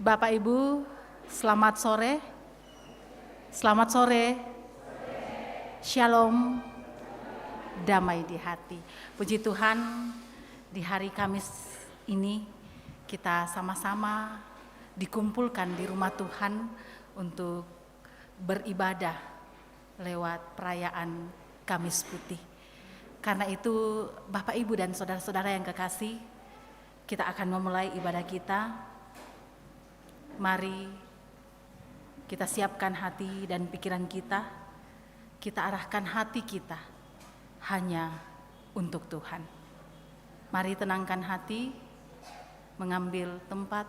Bapak Ibu, selamat sore. Selamat sore. Shalom. Damai di hati. Puji Tuhan, di hari Kamis ini kita sama-sama dikumpulkan di rumah Tuhan untuk beribadah lewat perayaan Kamis Putih. Karena itu Bapak Ibu dan saudara-saudara yang kekasih, kita akan memulai ibadah kita. Mari kita siapkan hati dan pikiran kita, kita arahkan hati kita hanya untuk Tuhan. Mari tenangkan hati, mengambil tempat.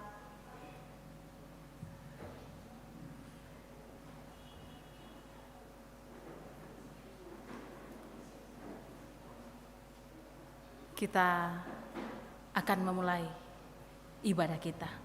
Kita akan memulai ibadah kita.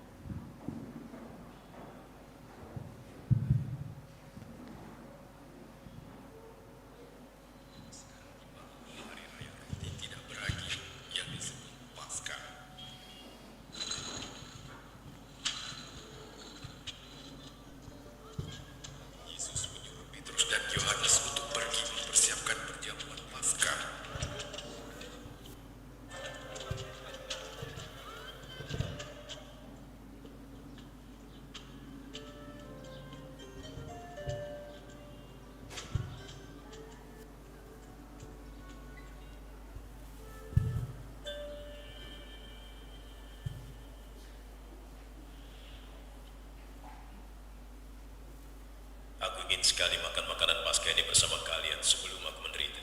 Aku ingin sekali makan makanan Paskah ini bersama kalian sebelum aku menderita.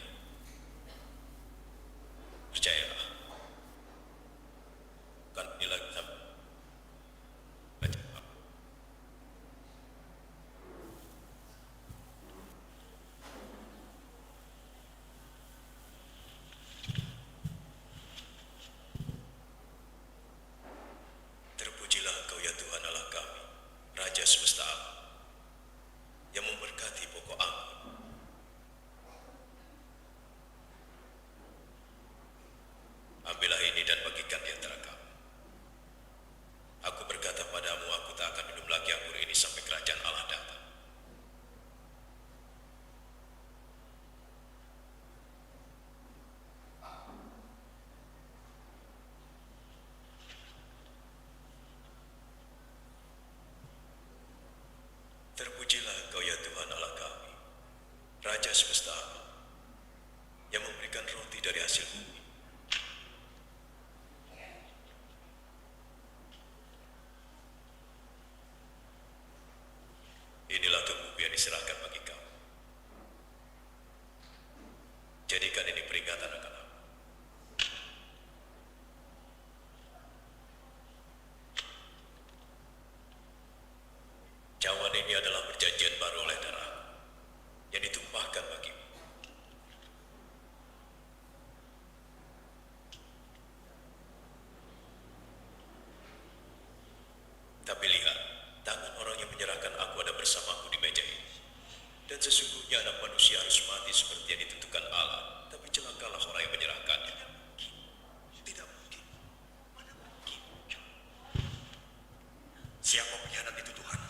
Percayalah. Kan inilah kita Terpujilah Engkau ya Tuhan Allah kami, Raja semesta alam, yang memberkati pokok anggur. Ambillah ini dan bagikan di antara kami. Aku berkata padamu, aku tak akan minum lagi anggur ini sampai kerajaan Allah datang. Terpujilah Engkau ya Tuhan Allah kami, Raja semesta alam, yang memberikan roti dari hasil bumi. Inilah tubuhku yang diserahkan bagi kamu. Jadikan ini peringatan akan aku. Cawan ini adalah perjanjian baru oleh darah yang ditumpahkan bagimu. Tapi lihat, tangan orang yang menyerahkan aku ada bersamaku di meja ini. Dan sesungguhnya anak manusia harus mati seperti yang ditentukan Allah. Tapi celakalah orang yang menyerahkannya. Tidak mungkin. Mana mungkin? Siapa pengkhianat itu Tuhan?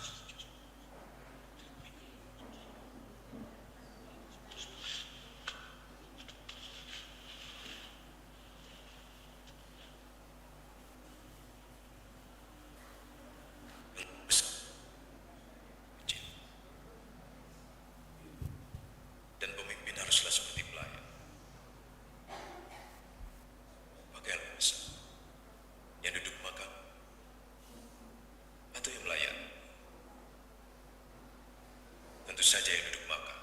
Dan pemimpin haruslah seperti pelayan. Pakailah besar yang duduk makan atau yang melayan. Tentu saja yang duduk makan.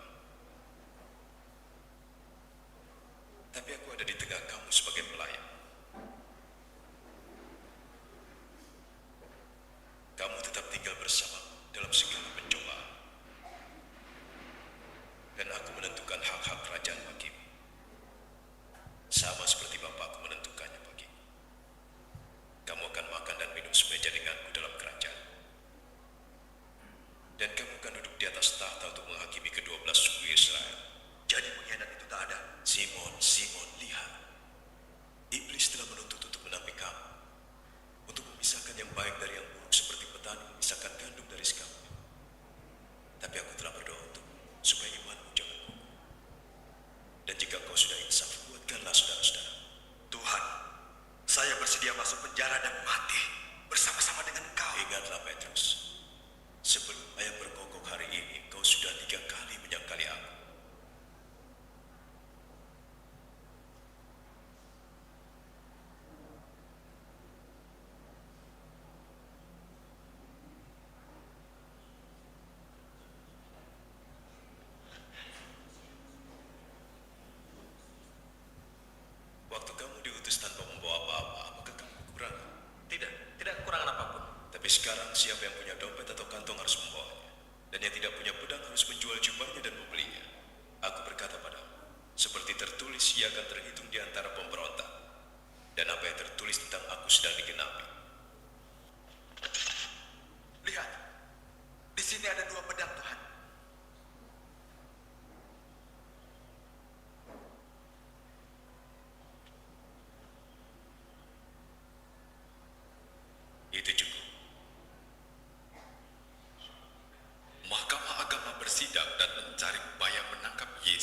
Tapi aku ada di tengah kamu sebagai pelayan. Kamu tetap tinggal bersamaku dalam segala pencobaan. Dan aku menentukan hak-hak kerajaan bagimu. Sama seperti Bapakku menentukannya bagimu. Kamu akan makan dan minum semeja denganku dalam kerajaan. Dan kamu akan duduk di atas tahta untuk menghakimi ke-12 suku Israel. Jadi pengkhianat itu tak ada. Simon, Simon, lihat. Iblis telah menuntut untuk menampik kamu. Untuk memisahkan yang baik dari yang buruk seperti petani memisahkan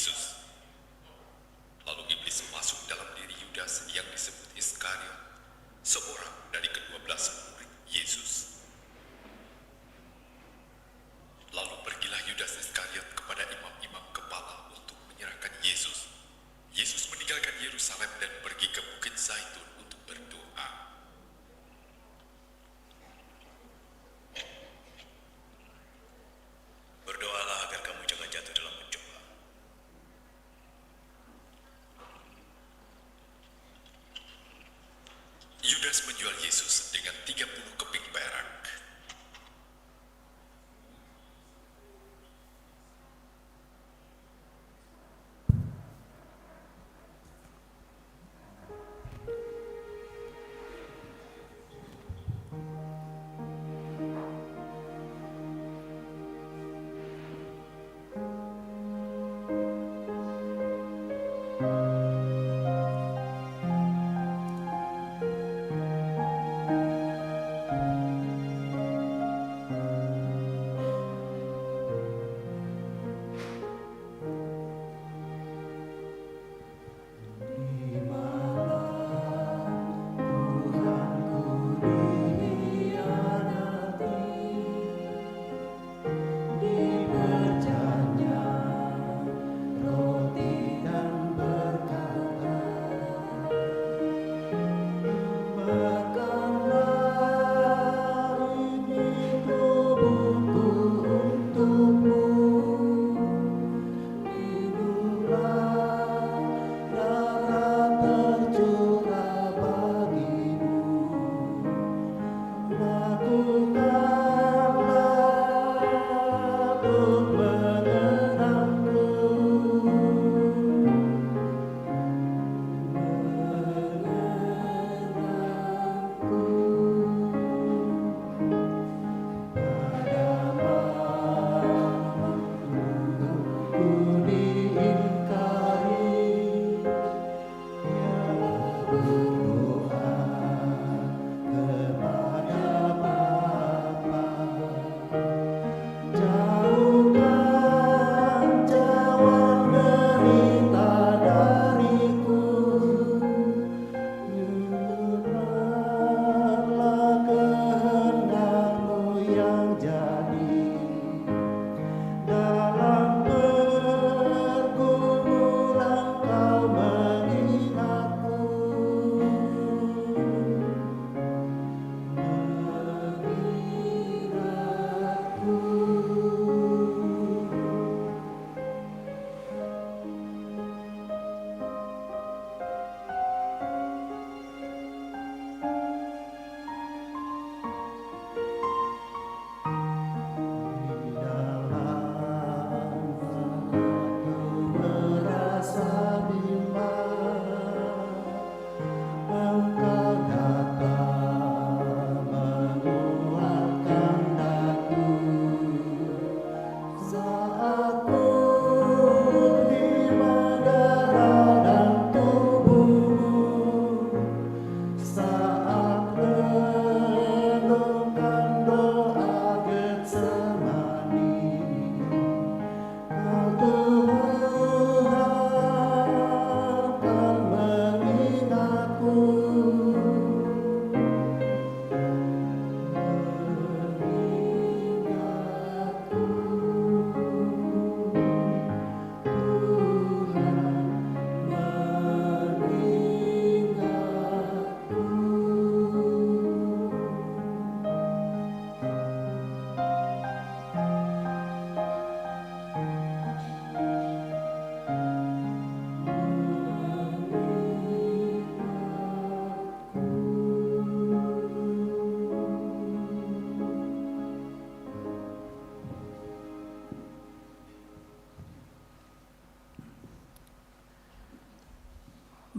Yesus. Lalu iblis masuk dalam diri Yudas yang disebut Iskariot, seorang dari ke-12 murid Yesus. Lalu pergilah Yudas Iskariot kepada imam-imam kepala untuk menyerahkan Yesus. Yesus meninggalkan Yerusalem dan pergi ke Bukit Zaitun untuk berdoa. Berdoalah agar kamu jangan jatuh dalam mencoba. Yudas menjual Yesus dengan 30 keping perak.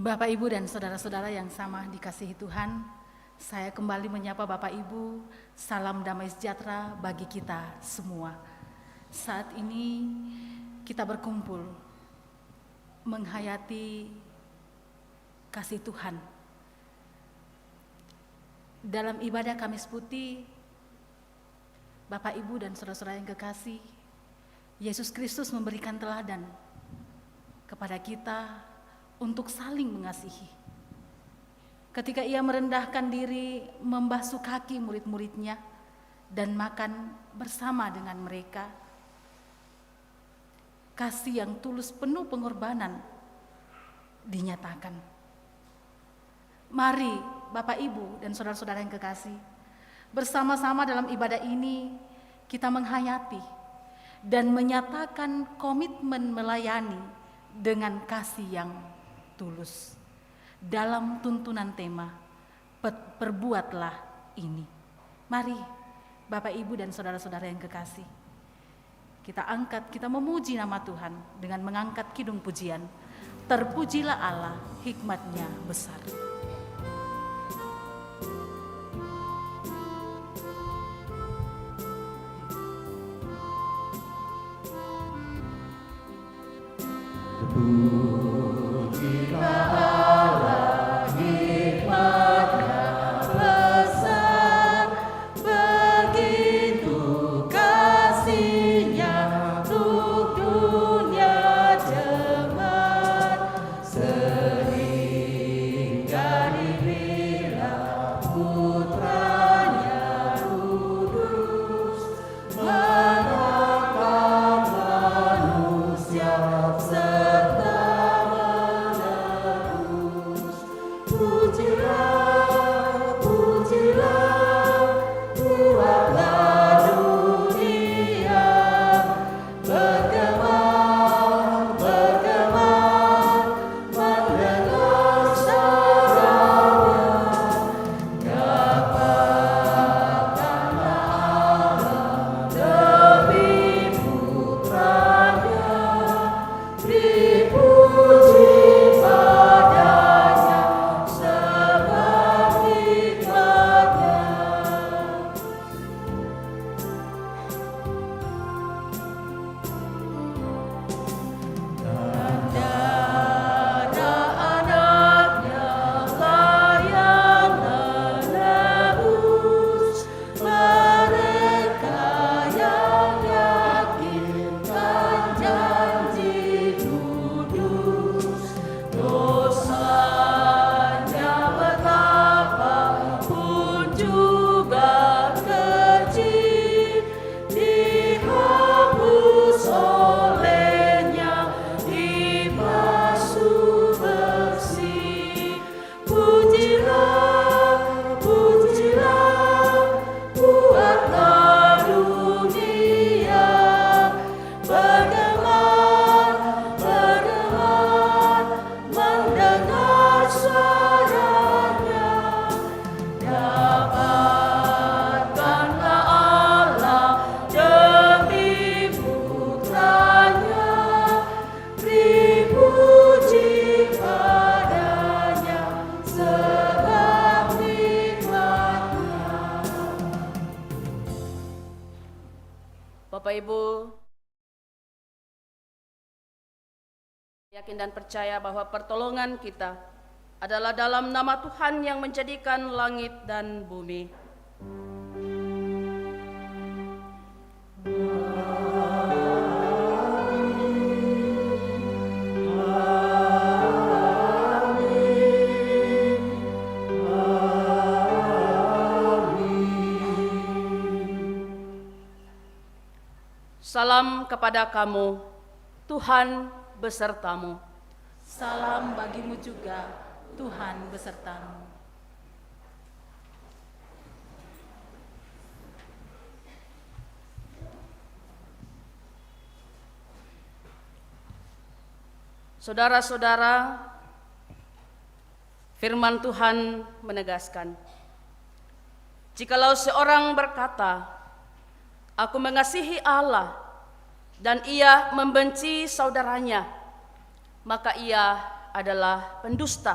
Bapak, Ibu, dan saudara-saudara yang sama dikasihi Tuhan, saya kembali menyapa Bapak Ibu, salam damai sejahtera bagi kita semua. Saat ini kita berkumpul menghayati kasih Tuhan. Dalam ibadah Kamis Putih, Bapak, Ibu, dan saudara-saudara yang kekasih, Yesus Kristus memberikan teladan kepada kita untuk saling mengasihi. Ketika ia merendahkan diri, membasuh kaki murid-muridnya, dan makan bersama dengan mereka, kasih yang tulus penuh pengorbanan dinyatakan. Mari Bapak, Ibu, dan saudara-saudara yang kekasih, bersama-sama dalam ibadah ini kita menghayati dan menyatakan komitmen melayani dengan kasih yang tulus dalam tuntunan tema perbuatlah ini. Mari Bapak, Ibu, dan saudara-saudara yang kekasih, kita angkat, kita memuji nama Tuhan dengan mengangkat kidung pujian. Terpujilah Allah, hikmat-Nya besar. Bapak Ibu, yakin dan percaya bahwa pertolongan kita adalah dalam nama Tuhan yang menjadikan langit dan bumi. Salam kepada kamu, Tuhan besertamu. Salam bagimu juga, Tuhan besertamu. Saudara-saudara, firman Tuhan menegaskan, jikalau seorang berkata, aku mengasihi Allah, dan ia membenci saudaranya, maka ia adalah pendusta.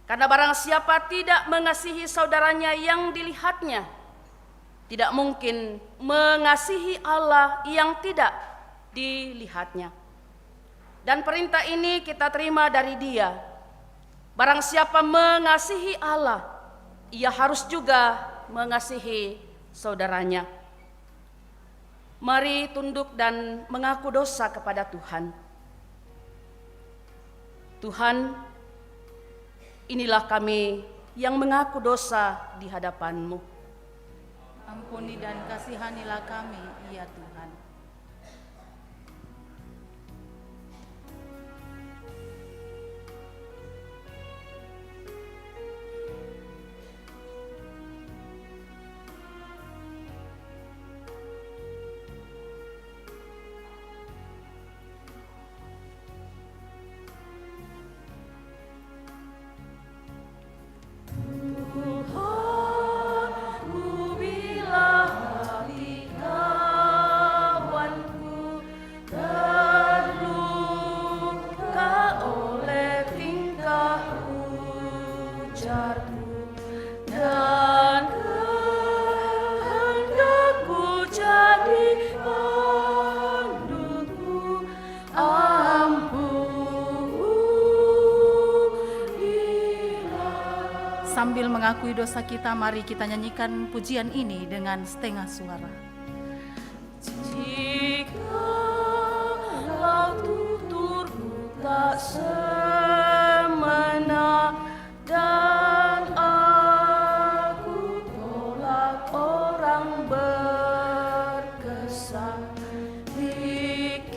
Karena barang siapa tidak mengasihi saudaranya yang dilihatnya, tidak mungkin mengasihi Allah yang tidak dilihatnya. Dan perintah ini kita terima dari Dia. Barang siapa mengasihi Allah, ia harus juga mengasihi saudaranya. Mari tunduk dan mengaku dosa kepada Tuhan. Tuhan, inilah kami yang mengaku dosa di hadapan-Mu. Ampuni dan kasihanilah kami, ya Tuhan. Sambil mengakui dosa kita, mari kita nyanyikan pujian ini dengan setengah suara. Jikalau tuturku tak semena dan aku tolak orang berkesan, pikiran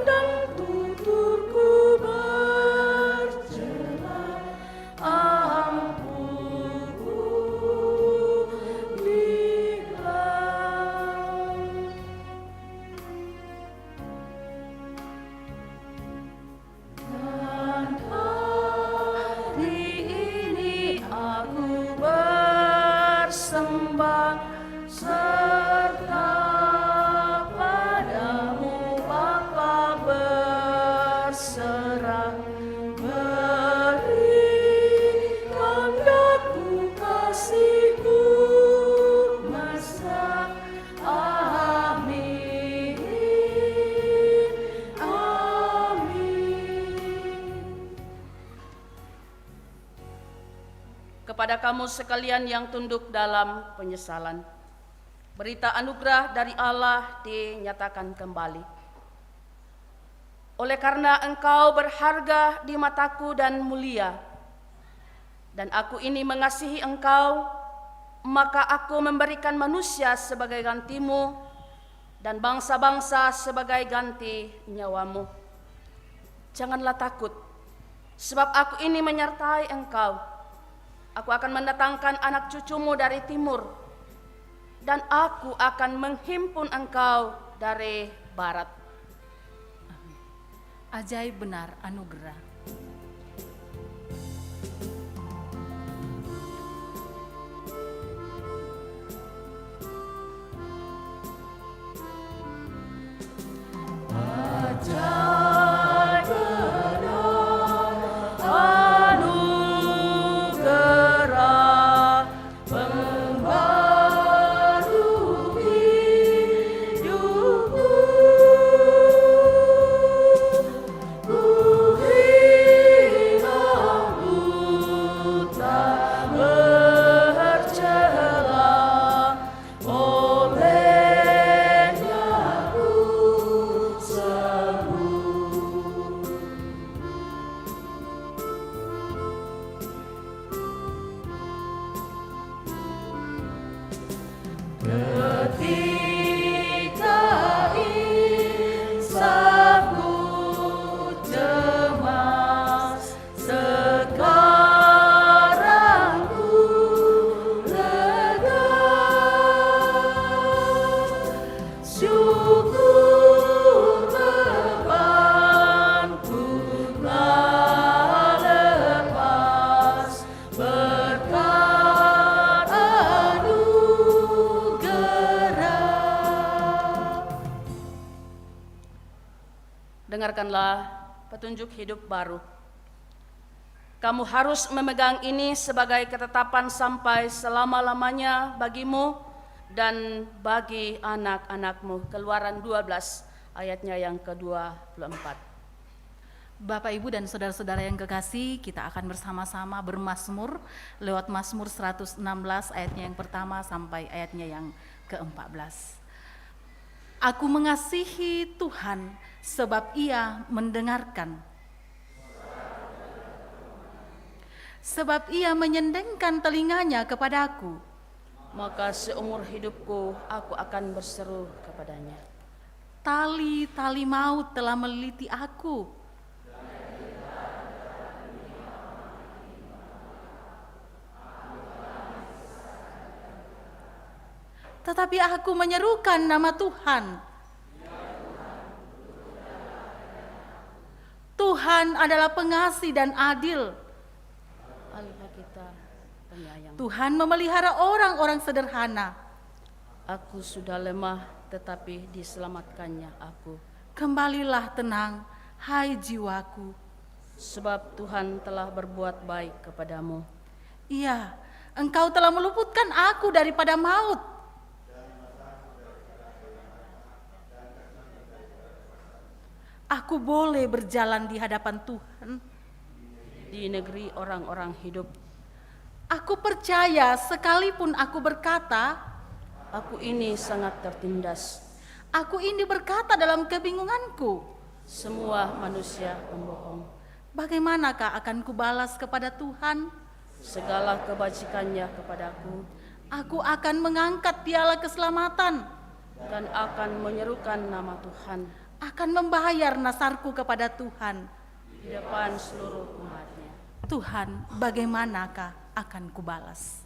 dan tuturku bercerai, serta padamu Bapa berserah, berikan daku kasih-Mu masa. Amin, amin. Kepada kamu sekalian yang tunduk dalam penyesalan, berita anugerah dari Allah dinyatakan kembali. Oleh karena engkau berharga di mataku dan mulia, dan aku ini mengasihi engkau, maka aku memberikan manusia sebagai gantimu dan bangsa-bangsa sebagai ganti nyawamu. Janganlah takut, sebab aku ini menyertai engkau. Aku akan mendatangkan anak cucumu dari timur, dan aku akan menghimpun engkau dari barat. Ajaib benar anugerah. Ajaib benar anugerah, membaru hidupku. Ku hilang buta bercela, olehnya ku sembuh. Ketika insafku cemas, sekarang ku lega. Syukur bebanku telah lepas, berkat anugerah. Dengarkanlah petunjuk hidup baru. Kamu harus memegang ini sebagai ketetapan sampai selama-lamanya bagimu dan bagi anak-anakmu. Keluaran 12 ayatnya yang ke-24. Bapak, Ibu, dan saudara-saudara yang kekasih, kita akan bersama-sama bermazmur lewat Mazmur 116 ayatnya yang pertama sampai ayatnya yang ke-14. Aku mengasihi Tuhan sebab Ia mendengarkan sebab ia menyendengkan telinganya kepadaku. Maka seumur hidupku aku akan berseru kepadanya. Tali-tali maut telah meliti aku. Tetapi aku menyerukan nama Tuhan. Tuhan adalah pengasih dan adil. Allah kita penyayang. Tuhan memelihara orang-orang sederhana. Aku sudah lemah, tetapi diselamatkannya aku. Kembalilah tenang, hai jiwaku. Sebab Tuhan telah berbuat baik kepadamu. Iya, Engkau telah meluputkan aku daripada maut. Aku boleh berjalan di hadapan Tuhan. Di negeri orang-orang hidup, Aku percaya sekalipun aku berkata, aku ini sangat tertindas. aku ini berkata dalam kebingunganku. Semua manusia pembohong. Bagaimanakah akan kubalas kepada Tuhan? Segala kebajikannya kepadaku, Aku akan mengangkat piala keselamatan, dan akan menyerukan nama Tuhan akan membayar nasarku kepada Tuhan. di depan seluruh umatnya. Tuhan, bagaimanakah akan kubalas?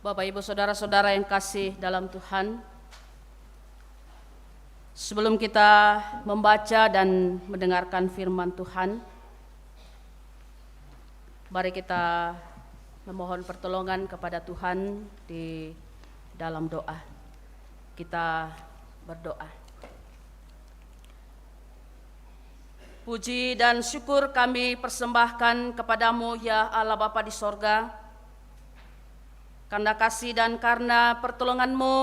Bapak, Ibu, Saudara-saudara yang kasih dalam Tuhan, sebelum kita membaca dan mendengarkan firman Tuhan, mari kita memohon pertolongan kepada Tuhan di dalam doa. Kita berdoa. Puji dan syukur kami persembahkan kepadamu ya Allah Bapa di sorga. Karena kasih dan karena pertolonganmu,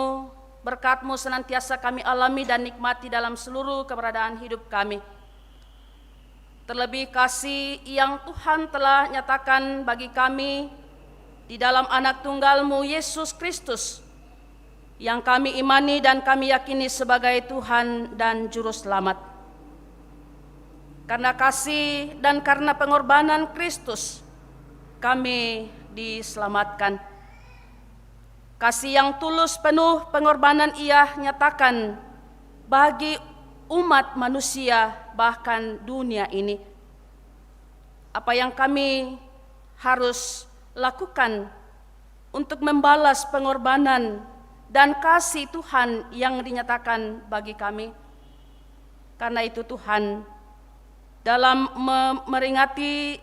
berkat-Mu senantiasa kami alami dan nikmati dalam seluruh keberadaan hidup kami. Terlebih kasih yang Tuhan telah nyatakan bagi kami di dalam anak tunggal-Mu Yesus Kristus, yang kami imani dan kami yakini sebagai Tuhan dan Juru Selamat. Karena kasih dan karena pengorbanan Kristus, kami diselamatkan. Kasih yang tulus penuh pengorbanan Ia nyatakan bagi umat manusia bahkan dunia ini. Apa yang kami harus lakukan untuk membalas pengorbanan dan kasih Tuhan yang dinyatakan bagi kami? Karena itu Tuhan, dalam meringati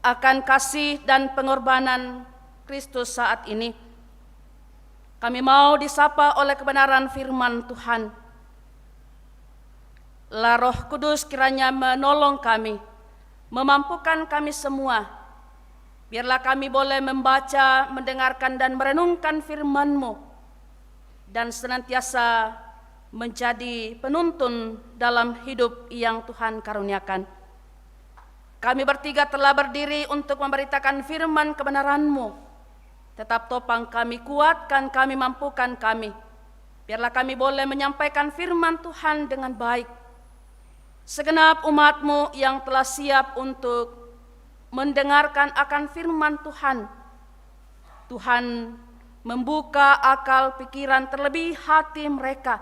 akan kasih dan pengorbanan Kristus saat ini, kami mau disapa oleh kebenaran firman Tuhan. La Roh Kudus kiranya menolong kami, memampukan kami semua. Biarlah kami boleh membaca, mendengarkan dan merenungkan firman-Mu, dan senantiasa menjadi penuntun dalam hidup yang Tuhan karuniakan. Kami bertiga telah berdiri untuk memberitakan firman kebenaran-Mu. Tetap topang kami, kuatkan kami, mampukan kami. Biarlah kami boleh menyampaikan firman Tuhan dengan baik. Segenap umat-Mu yang telah siap untuk mendengarkan akan firman Tuhan, Tuhan membuka akal pikiran terlebih hati mereka.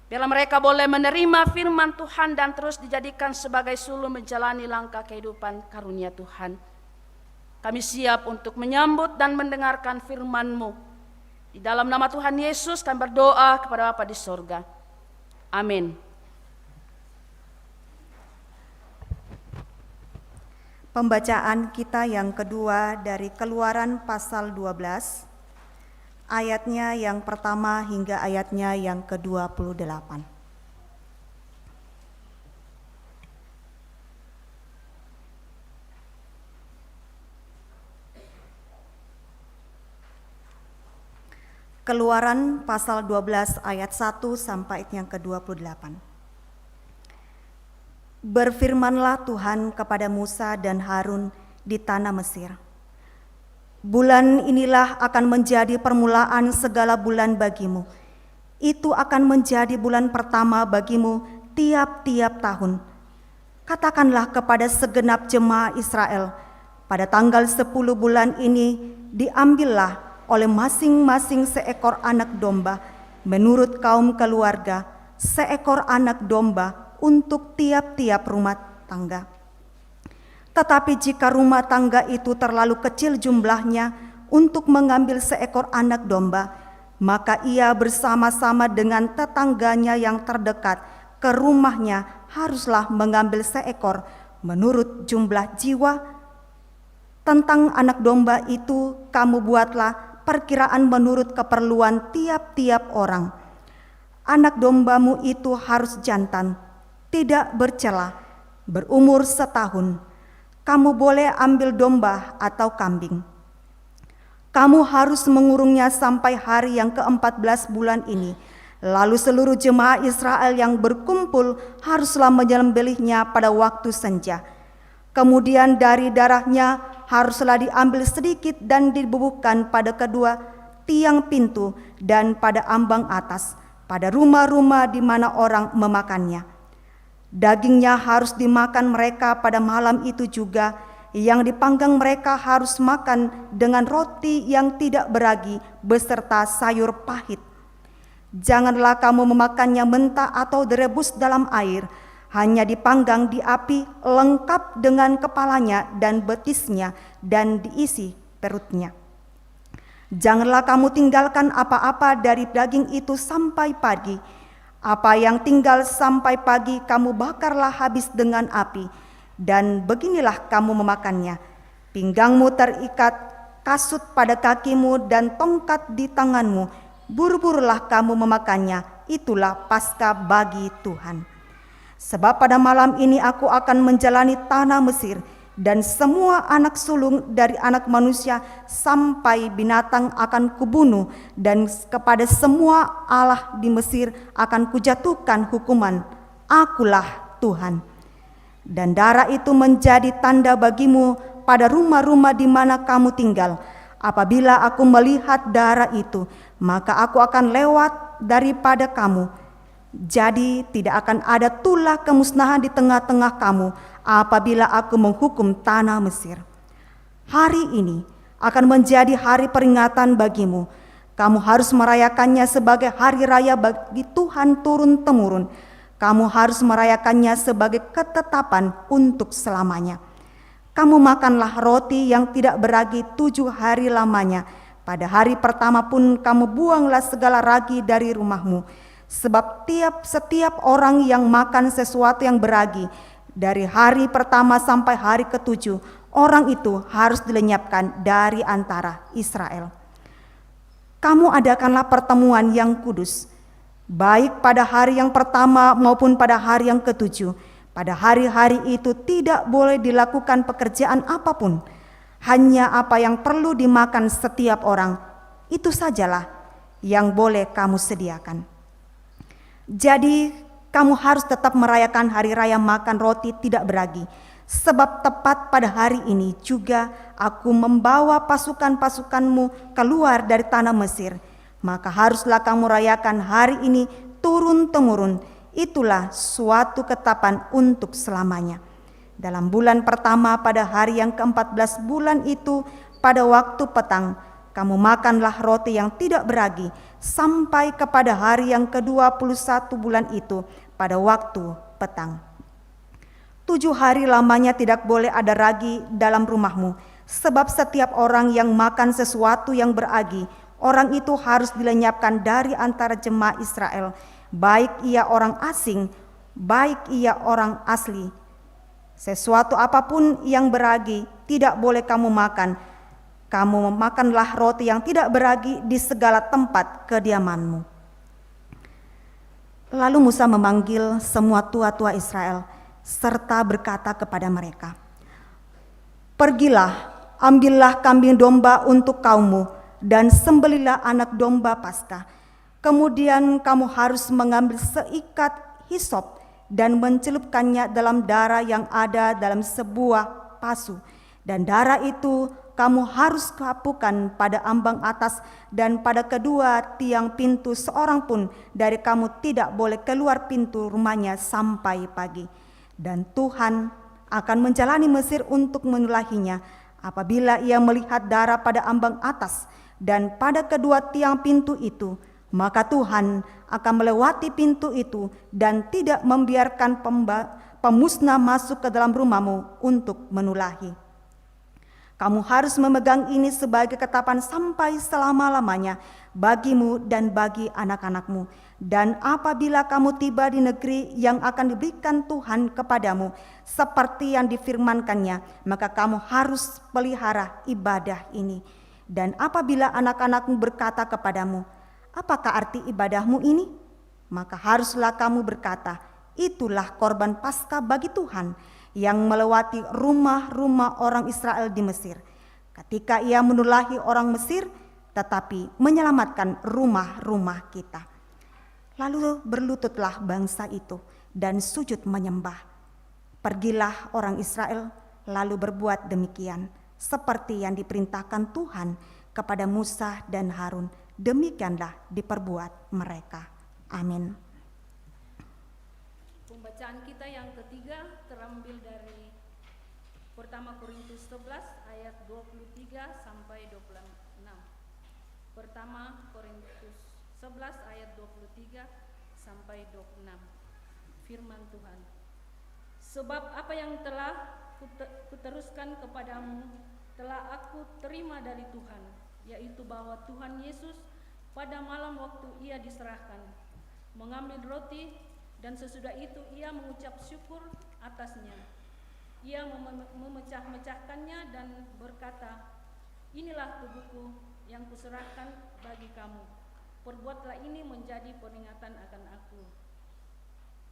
Biarlah mereka boleh menerima firman Tuhan dan terus dijadikan sebagai suluh menjalani langkah kehidupan karunia Tuhan. Kami siap untuk menyambut dan mendengarkan firman-Mu. Di dalam nama Tuhan Yesus kami berdoa kepada Bapa di sorga. Amin. Pembacaan kita yang kedua dari Keluaran pasal 12, ayatnya yang pertama hingga ayatnya yang ke-28. Keluaran pasal 12 ayat 1 sampai yang ke-28. Berfirmanlah Tuhan kepada Musa dan Harun di tanah Mesir. Bulan inilah akan menjadi permulaan segala bulan bagimu. Itu akan menjadi bulan pertama bagimu tiap-tiap tahun. Katakanlah kepada segenap jemaah Israel, pada tanggal 10 bulan ini diambillah oleh masing-masing seekor anak domba menurut kaum keluarga, seekor anak domba untuk tiap-tiap rumah tangga. Tetapi jika rumah tangga itu terlalu kecil jumlahnya untuk mengambil seekor anak domba, maka ia bersama-sama dengan tetangganya yang terdekat ke rumahnya haruslah mengambil seekor menurut jumlah jiwa. Tentang anak domba itu kamu buatlah perkiraan menurut keperluan tiap-tiap orang. Anak dombamu itu harus jantan, tidak bercela, berumur setahun. Kamu boleh ambil domba atau kambing. Kamu harus mengurungnya sampai hari yang ke-14 bulan ini. Lalu seluruh jemaah Israel yang berkumpul haruslah menyembelihnya pada waktu senja. Kemudian dari darahnya haruslah diambil sedikit dan dibubuhkan pada kedua tiang pintu dan pada ambang atas, pada rumah-rumah di mana orang memakannya. Dagingnya harus dimakan mereka pada malam itu juga. Yang dipanggang mereka harus makan dengan roti yang tidak beragi beserta sayur pahit. Janganlah kamu memakannya mentah atau direbus dalam air, hanya dipanggang di api lengkap dengan kepalanya dan betisnya dan diisi perutnya. Janganlah kamu tinggalkan apa-apa dari daging itu sampai pagi. Apa yang tinggal sampai pagi kamu bakarlah habis dengan api. Dan beginilah kamu memakannya. Pinggangmu terikat, kasut pada kakimu dan tongkat di tanganmu. Buru-burulah kamu memakannya. Itulah Paskah bagi Tuhan. Sebab pada malam ini aku akan menjalani tanah Mesir, dan semua anak sulung dari anak manusia sampai binatang akan kubunuh, dan kepada semua allah di Mesir akan kujatuhkan hukuman. Akulah Tuhan. Dan darah itu menjadi tanda bagimu pada rumah-rumah di mana kamu tinggal. Apabila aku melihat darah itu, maka aku akan lewat daripada kamu. Jadi tidak akan ada tulah kemusnahan di tengah-tengah kamu apabila aku menghukum tanah Mesir. Hari ini akan menjadi hari peringatan bagimu. Kamu harus merayakannya sebagai hari raya bagi Tuhan turun-temurun. Kamu harus merayakannya sebagai ketetapan untuk selamanya. Kamu makanlah roti yang tidak beragi 7 hari lamanya. Pada hari pertama pun kamu buanglah segala ragi dari rumahmu. Sebab setiap orang yang makan sesuatu yang beragi dari hari pertama sampai hari ke-7, orang itu harus dilenyapkan dari antara Israel. Kamu adakanlah pertemuan yang kudus, baik pada hari yang pertama maupun pada hari yang ke-7. Pada hari-hari itu tidak boleh dilakukan pekerjaan apapun, hanya apa yang perlu dimakan setiap orang, itu sajalah yang boleh kamu sediakan. Jadi kamu harus tetap merayakan hari raya makan roti tidak beragi, sebab tepat pada hari ini juga aku membawa pasukan-pasukanmu keluar dari tanah Mesir. Maka haruslah kamu rayakan hari ini turun-temurun. Itulah suatu ketetapan untuk selamanya. Dalam bulan pertama pada hari yang ke-14 bulan itu, pada waktu petang, kamu makanlah roti yang tidak beragi sampai kepada hari yang ke-21 bulan itu pada waktu petang. 7 hari lamanya tidak boleh ada ragi dalam rumahmu, sebab setiap orang yang makan sesuatu yang beragi, orang itu harus dilenyapkan dari antara jemaah Israel, baik ia orang asing, baik ia orang asli. Sesuatu apapun yang beragi tidak boleh kamu makan. Kamu memakanlah roti yang tidak beragi di segala tempat kediamanmu. Lalu Musa memanggil semua tua-tua Israel serta berkata kepada mereka, "Pergilah, ambillah kambing domba untuk kaummu dan sembelilah anak domba Paskah. Kemudian kamu harus mengambil seikat hisop dan mencelupkannya dalam darah yang ada dalam sebuah pasu, dan darah itu kamu harus kapukan pada ambang atas dan pada kedua tiang pintu. Seorang pun dari kamu tidak boleh keluar pintu rumahnya sampai pagi. Dan Tuhan akan menjalani Mesir untuk menulahinya apabila ia melihat darah pada ambang atas dan pada kedua tiang pintu itu, maka Tuhan akan melewati pintu itu dan tidak membiarkan pemusnah masuk ke dalam rumahmu untuk menulahi. Kamu harus memegang ini sebagai ketetapan sampai selama-lamanya bagimu dan bagi anak-anakmu. Dan apabila kamu tiba di negeri yang akan diberikan Tuhan kepadamu, seperti yang difirmankannya, maka kamu harus pelihara ibadah ini. Dan apabila anak-anakmu berkata kepadamu, apakah arti ibadahmu ini? Maka haruslah kamu berkata, itulah korban Paskah bagi Tuhan, yang melewati rumah-rumah orang Israel di Mesir, ketika ia menulahi orang Mesir, tetapi menyelamatkan rumah-rumah kita. Lalu berlututlah bangsa itu dan sujud menyembah. Pergilah orang Israel lalu berbuat demikian, seperti yang diperintahkan Tuhan kepada Musa dan Harun. Demikianlah diperbuat mereka. Amin. Pembacaan kita yang ketiga terambil dari pertama Korintus 11 ayat 23 sampai 26. Pertama Korintus 11 ayat 23 sampai 26. Firman Tuhan. Sebab apa yang telah kuteruskan kepadamu telah aku terima dari Tuhan, yaitu bahwa Tuhan Yesus pada malam waktu ia diserahkan, mengambil roti, dan sesudah itu ia mengucap syukur atasnya. Ia memecah-mecahkannya dan berkata, inilah tubuhku yang kuserahkan bagi kamu. Perbuatlah ini menjadi peringatan akan aku.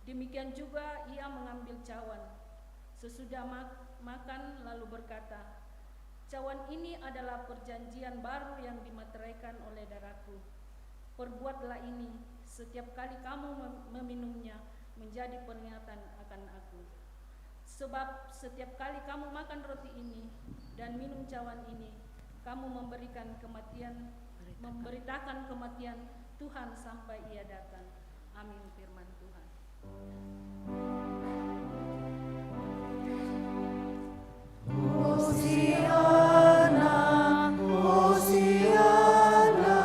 Demikian juga ia mengambil cawan. Sesudah makan lalu berkata, "Cawan ini adalah perjanjian baru yang dimateraikan oleh darahku. Perbuatlah ini setiap kali kamu meminumnya menjadi peringatan akan aku. Sebab setiap kali kamu makan roti ini dan minum cawan ini, kamu memberitakan kematian Tuhan sampai ia datang." Amin, firman Tuhan. Hosiana, Hosiana,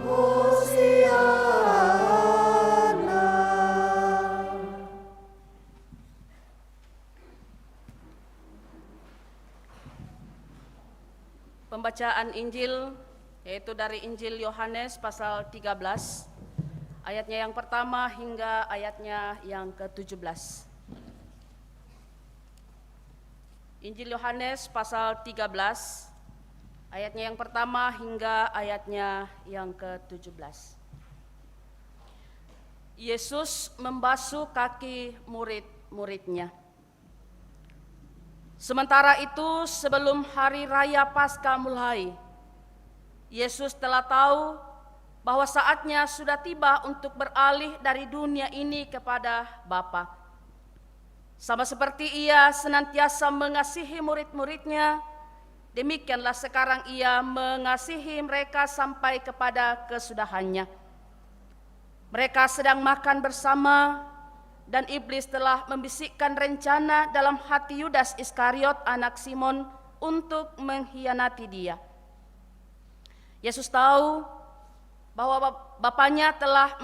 Hosiana. Pembacaan Injil yaitu dari Injil Yohanes pasal 13, ayatnya yang pertama hingga ayatnya yang ke-17. Injil Yohanes pasal 13, ayatnya yang pertama hingga ayatnya yang ke-17. Yesus membasuh kaki murid-muridnya. Sementara itu, sebelum hari raya Paskah mulai, Yesus telah tahu bahwa saatnya sudah tiba untuk beralih dari dunia ini kepada Bapa. Sama seperti ia senantiasa mengasihi murid-muridnya, demikianlah sekarang ia mengasihi mereka sampai kepada kesudahannya. Mereka sedang makan bersama, dan iblis telah membisikkan rencana dalam hati Yudas Iskariot anak Simon untuk mengkhianati dia. Yesus tahu bahwa Bapanya telah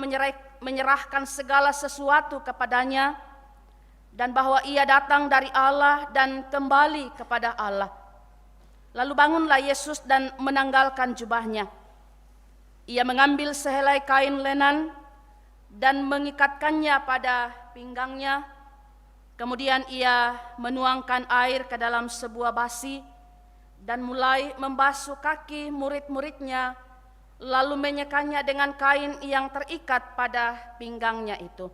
menyerahkan segala sesuatu kepadanya, dan bahwa ia datang dari Allah dan kembali kepada Allah. Lalu bangunlah Yesus dan menanggalkan jubahnya. Ia mengambil sehelai kain lenan dan mengikatkannya pada pinggangnya. Kemudian ia menuangkan air ke dalam sebuah basi dan mulai membasuh kaki murid-muridnya, lalu menyekanya dengan kain yang terikat pada pinggangnya itu.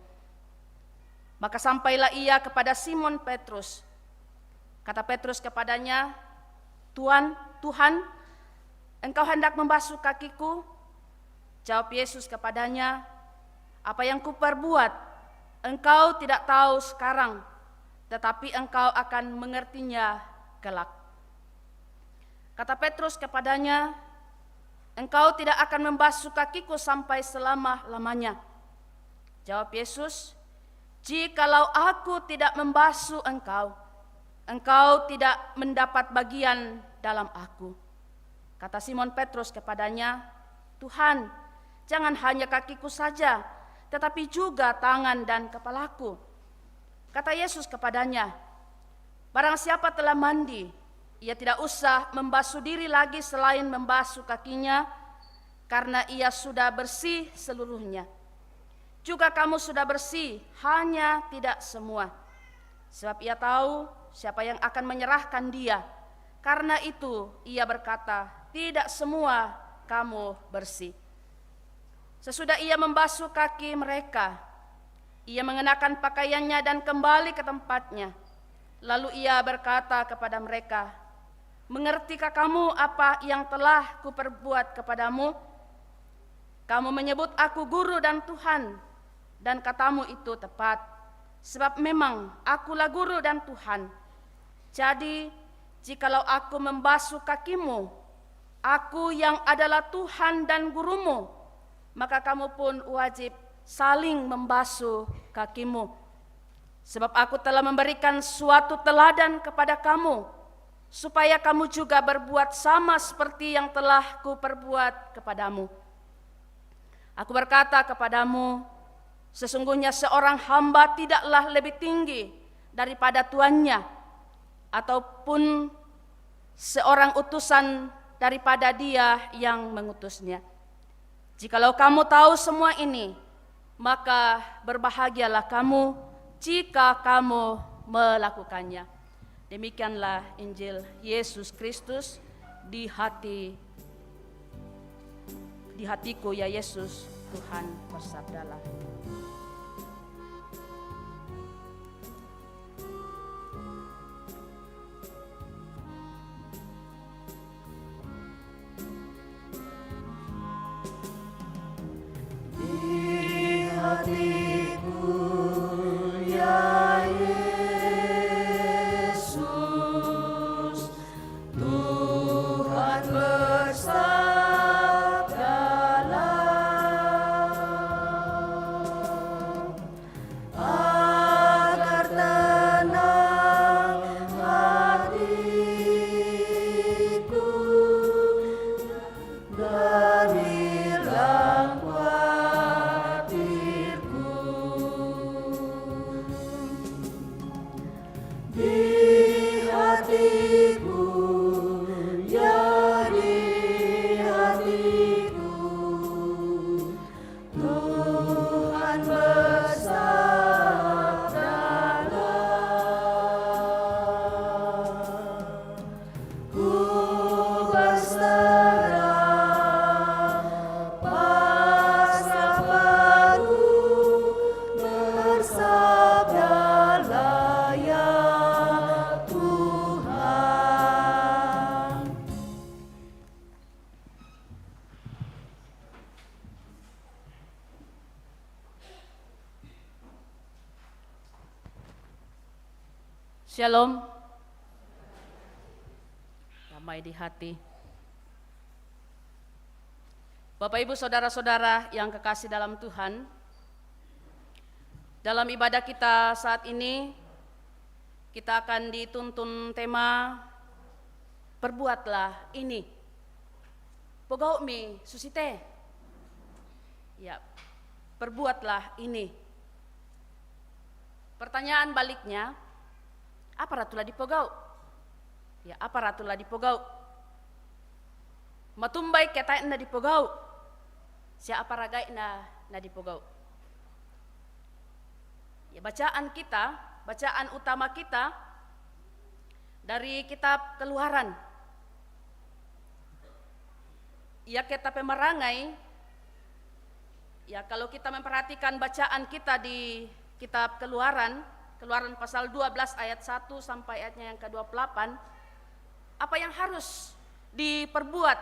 Maka sampailah ia kepada Simon Petrus. Kata Petrus kepadanya, Tuhan, engkau hendak membasuh kakiku?" Jawab Yesus kepadanya, "Apa yang kuperbuat, engkau tidak tahu sekarang, tetapi engkau akan mengertinya kelak." Kata Petrus kepadanya, "Engkau tidak akan membasuh kakiku sampai selama-lamanya." Jawab Yesus, "Jikalau aku tidak membasuh engkau, engkau tidak mendapat bagian dalam aku." Kata Simon Petrus kepadanya, "Tuhan, jangan hanya kakiku saja, tetapi juga tangan dan kepalaku." Kata Yesus kepadanya, "Barang siapa telah mandi, ia tidak usah membasuh diri lagi selain membasuh kakinya, karena ia sudah bersih seluruhnya. Juga kamu sudah bersih, hanya tidak semua. Sebab ia tahu siapa yang akan menyerahkan dia. Karena itu ia berkata, tidak semua kamu bersih." Sesudah ia membasuh kaki mereka, ia mengenakan pakaiannya dan kembali ke tempatnya. Lalu ia berkata kepada mereka, "Mengertikah kamu apa yang telah kuperbuat kepadamu? Kamu menyebut aku guru dan Tuhan, dan katamu itu tepat, sebab memang akulah guru dan Tuhan. Jadi, jikalau aku membasuh kakimu, aku yang adalah Tuhan dan gurumu, maka kamu pun wajib saling membasuh kakimu. Sebab aku telah memberikan suatu teladan kepada kamu, supaya kamu juga berbuat sama seperti yang telah kuperbuat kepadamu. Aku berkata kepadamu, sesungguhnya seorang hamba tidaklah lebih tinggi daripada tuannya, ataupun seorang utusan daripada dia yang mengutusnya. Jikalau kamu tahu semua ini, maka berbahagialah kamu jika kamu melakukannya." Demikianlah Injil Yesus Kristus. Di hatiku ya Yesus, Tuhan bersabdalah. Shalom. Damai di hati. Bapak Ibu Saudara-saudara yang kekasih dalam Tuhan, dalam ibadah kita saat ini, kita akan dituntun tema perbuatlah ini. Pogau mi susite. Ya, perbuatlah ini. Pertanyaan baliknya, apa ratulah dipogau? Ya, apa ratulah dipogau? Matumbai ketai na dipogau. Siapa ragai na dipogau? Ya, bacaan utama kita dari kitab Keluaran. Ya, kitab Pemerangai. Ya, kalau kita memperhatikan bacaan kita di kitab Keluaran pasal 12 ayat 1 sampai ayatnya yang ke-28, apa yang harus diperbuat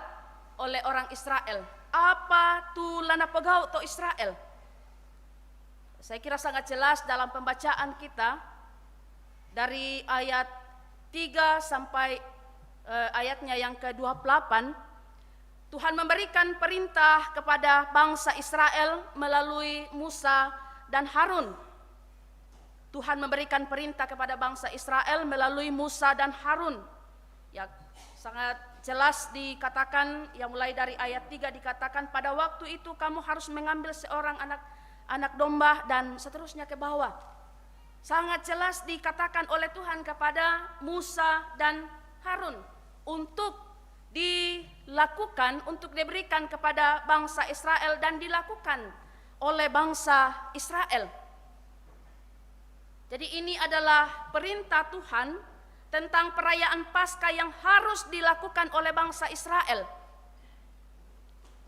oleh orang Israel? Apa tu lana pegau to Israel? Saya kira sangat jelas dalam pembacaan kita dari ayat 3 sampai ayatnya yang ke-28, Tuhan memberikan perintah kepada bangsa Israel melalui Musa dan Harun. Tuhan memberikan perintah kepada bangsa Israel melalui Musa dan Harun. Ya, sangat jelas dikatakan, yang mulai dari ayat 3 dikatakan, pada waktu itu kamu harus mengambil seorang anak domba dan seterusnya ke bawah. Sangat jelas dikatakan oleh Tuhan kepada Musa dan Harun untuk dilakukan, untuk diberikan kepada bangsa Israel dan dilakukan oleh bangsa Israel. Jadi ini adalah perintah Tuhan tentang perayaan Paskah yang harus dilakukan oleh bangsa Israel.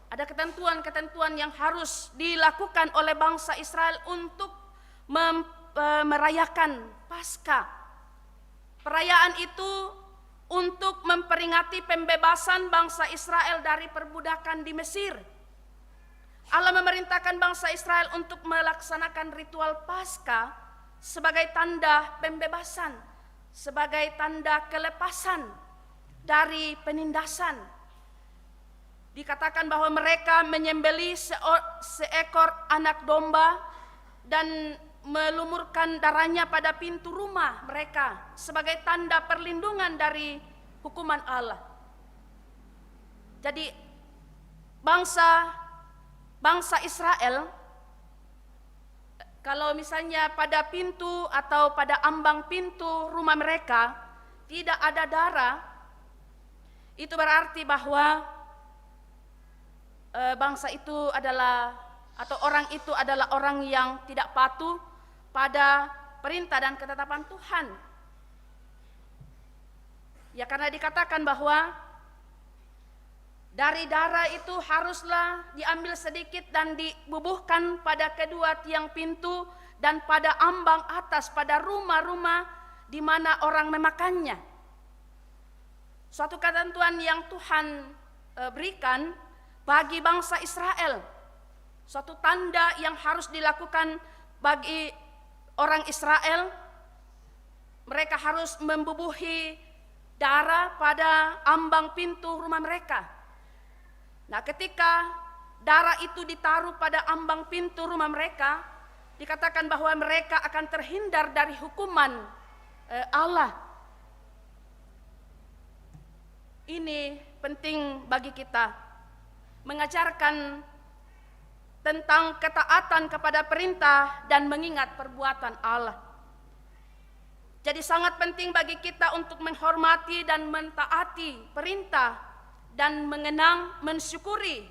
Ada ketentuan-ketentuan yang harus dilakukan oleh bangsa Israel untuk merayakan Paskah. Perayaan itu untuk memperingati pembebasan bangsa Israel dari perbudakan di Mesir. Allah memerintahkan bangsa Israel untuk melaksanakan ritual Paskah sebagai tanda pembebasan, sebagai tanda kelepasan dari penindasan. Dikatakan bahwa mereka menyembelih seekor anak domba dan melumurkan darahnya pada pintu rumah mereka sebagai tanda perlindungan dari hukuman Allah. Jadi bangsa Israel, kalau misalnya pada pintu atau pada ambang pintu rumah mereka tidak ada darah, itu berarti bahwa bangsa itu adalah, atau orang itu adalah orang yang tidak patuh pada perintah dan ketetapan Tuhan. Ya, karena dikatakan bahwa dari darah itu haruslah diambil sedikit dan dibubuhkan pada kedua tiang pintu dan pada ambang atas, pada rumah-rumah di mana orang memakannya. Suatu ketentuan yang Tuhan berikan bagi bangsa Israel. Suatu tanda yang harus dilakukan bagi orang Israel. Mereka harus membubuhi darah pada ambang pintu rumah mereka. Nah, ketika darah itu ditaruh pada ambang pintu rumah mereka, dikatakan bahwa mereka akan terhindar dari hukuman Allah. Ini penting bagi kita, mengajarkan tentang ketaatan kepada perintah dan mengingat perbuatan Allah. Jadi sangat penting bagi kita untuk menghormati dan mentaati perintah dan mengenang, mensyukuri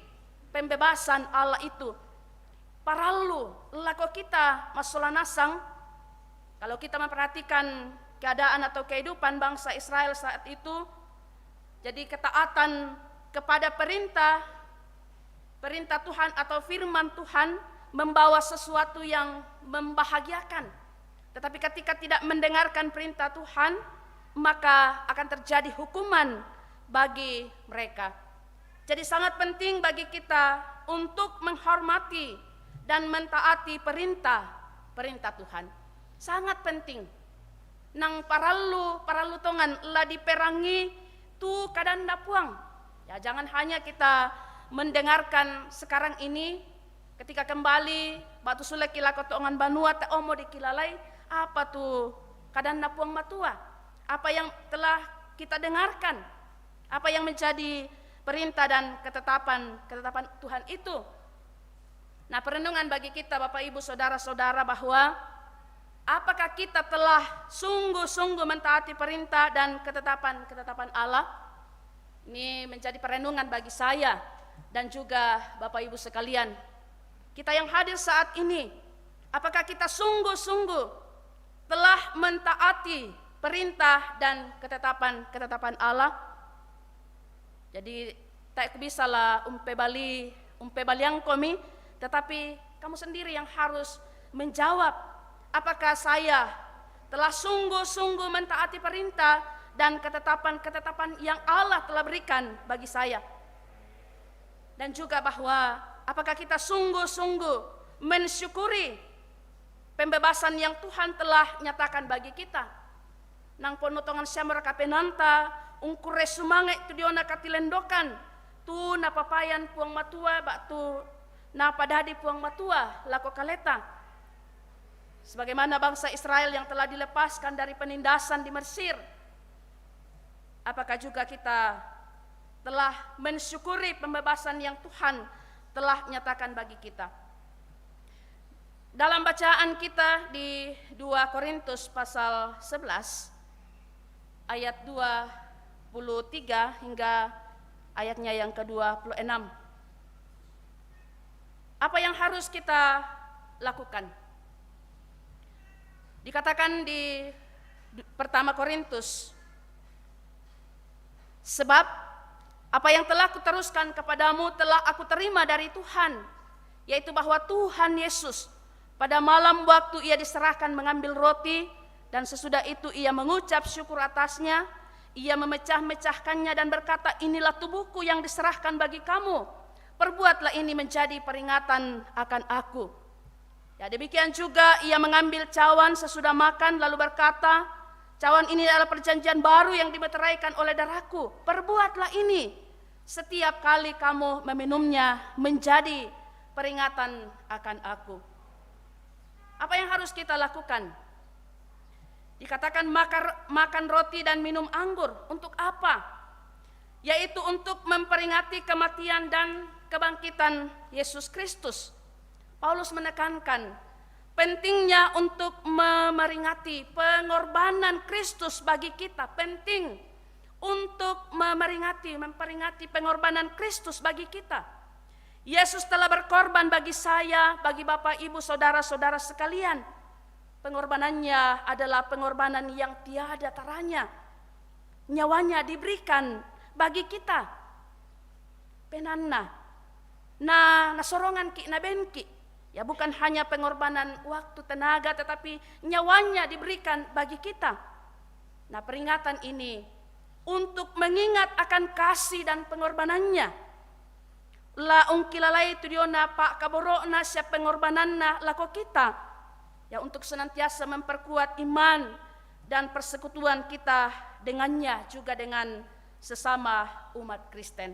pembebasan Allah itu. Paralu lako kita masalah nasang, kalau kita memperhatikan keadaan atau kehidupan bangsa Israel saat itu, jadi ketaatan kepada perintah Tuhan atau firman Tuhan membawa sesuatu yang membahagiakan. Tetapi ketika tidak mendengarkan perintah Tuhan, maka akan terjadi hukuman bagi mereka. Jadi sangat penting bagi kita untuk menghormati dan mentaati perintah Tuhan. Sangat penting. nang paralu tongan la diperangi tu kadanda puang. Ya, jangan hanya kita mendengarkan sekarang ini, ketika kembali batu sule kila kotongan banua ta omo dikilalai apa tu kadanda puang matua, apa yang telah kita dengarkan, apa yang menjadi perintah dan ketetapan Tuhan itu. Nah, perenungan bagi kita Bapak Ibu Saudara-saudara bahwa apakah kita telah sungguh-sungguh mentaati perintah dan ketetapan Allah? Ini menjadi perenungan bagi saya dan juga Bapak Ibu sekalian. Kita yang hadir saat ini, apakah kita sungguh-sungguh telah mentaati perintah dan ketetapan Allah? Jadi tak bisalah umpe baliang kami, tetapi kamu sendiri yang harus menjawab, apakah saya telah sungguh-sungguh mentaati perintah dan ketetapan yang Allah telah berikan bagi saya. Dan juga bahwa apakah kita sungguh-sungguh mensyukuri pembebasan yang Tuhan telah nyatakan bagi kita. Nang ponotongan syamar kapenanta, ungkure sumange tu diona katilendokan, tu napapayan puang matua, batu napadadi puang matua, lako kaleta. Sebagaimana bangsa Israel yang telah dilepaskan dari penindasan di Mesir, apakah juga kita telah mensyukuri pembebasan yang Tuhan telah nyatakan bagi kita? Dalam bacaan kita di 2 Korintus pasal 11 ayat 23 hingga ayatnya yang ke-26. Apa yang harus kita lakukan? Dikatakan di pertama Korintus, sebab apa yang telah kuteruskan kepadamu telah aku terima dari Tuhan, yaitu bahwa Tuhan Yesus pada malam waktu ia diserahkan mengambil roti, dan sesudah itu ia mengucap syukur atasnya, ia memecah-mecahkannya dan berkata, inilah tubuhku yang diserahkan bagi kamu, perbuatlah ini menjadi peringatan akan aku. Ya, demikian juga ia mengambil cawan sesudah makan lalu berkata, cawan ini adalah perjanjian baru yang dimeteraikan oleh darahku, perbuatlah ini setiap kali kamu meminumnya menjadi peringatan akan aku. Apa yang harus kita lakukan? Dikatakan makan roti dan minum anggur. Untuk apa? Yaitu untuk memperingati kematian dan kebangkitan Yesus Kristus. Paulus menekankan pentingnya untuk memperingati pengorbanan Kristus bagi kita. Penting untuk memperingati pengorbanan Kristus bagi kita. Yesus telah berkorban bagi saya, bagi Bapak, Ibu, saudara-saudara sekalian. Pengorbanannya adalah pengorbanan yang tiada taranya. Nyawanya diberikan bagi kita. Penanna, nasorongan ki na benki. Ya, bukan hanya pengorbanan waktu, tenaga, tetapi nyawanya diberikan bagi kita. Nah, peringatan ini untuk mengingat akan kasih dan pengorbanannya. La ungkilalai tudiona pak kaborona siap pengorbananna lako kita, ya, untuk senantiasa memperkuat iman dan persekutuan kita dengannya, juga dengan sesama umat Kristen.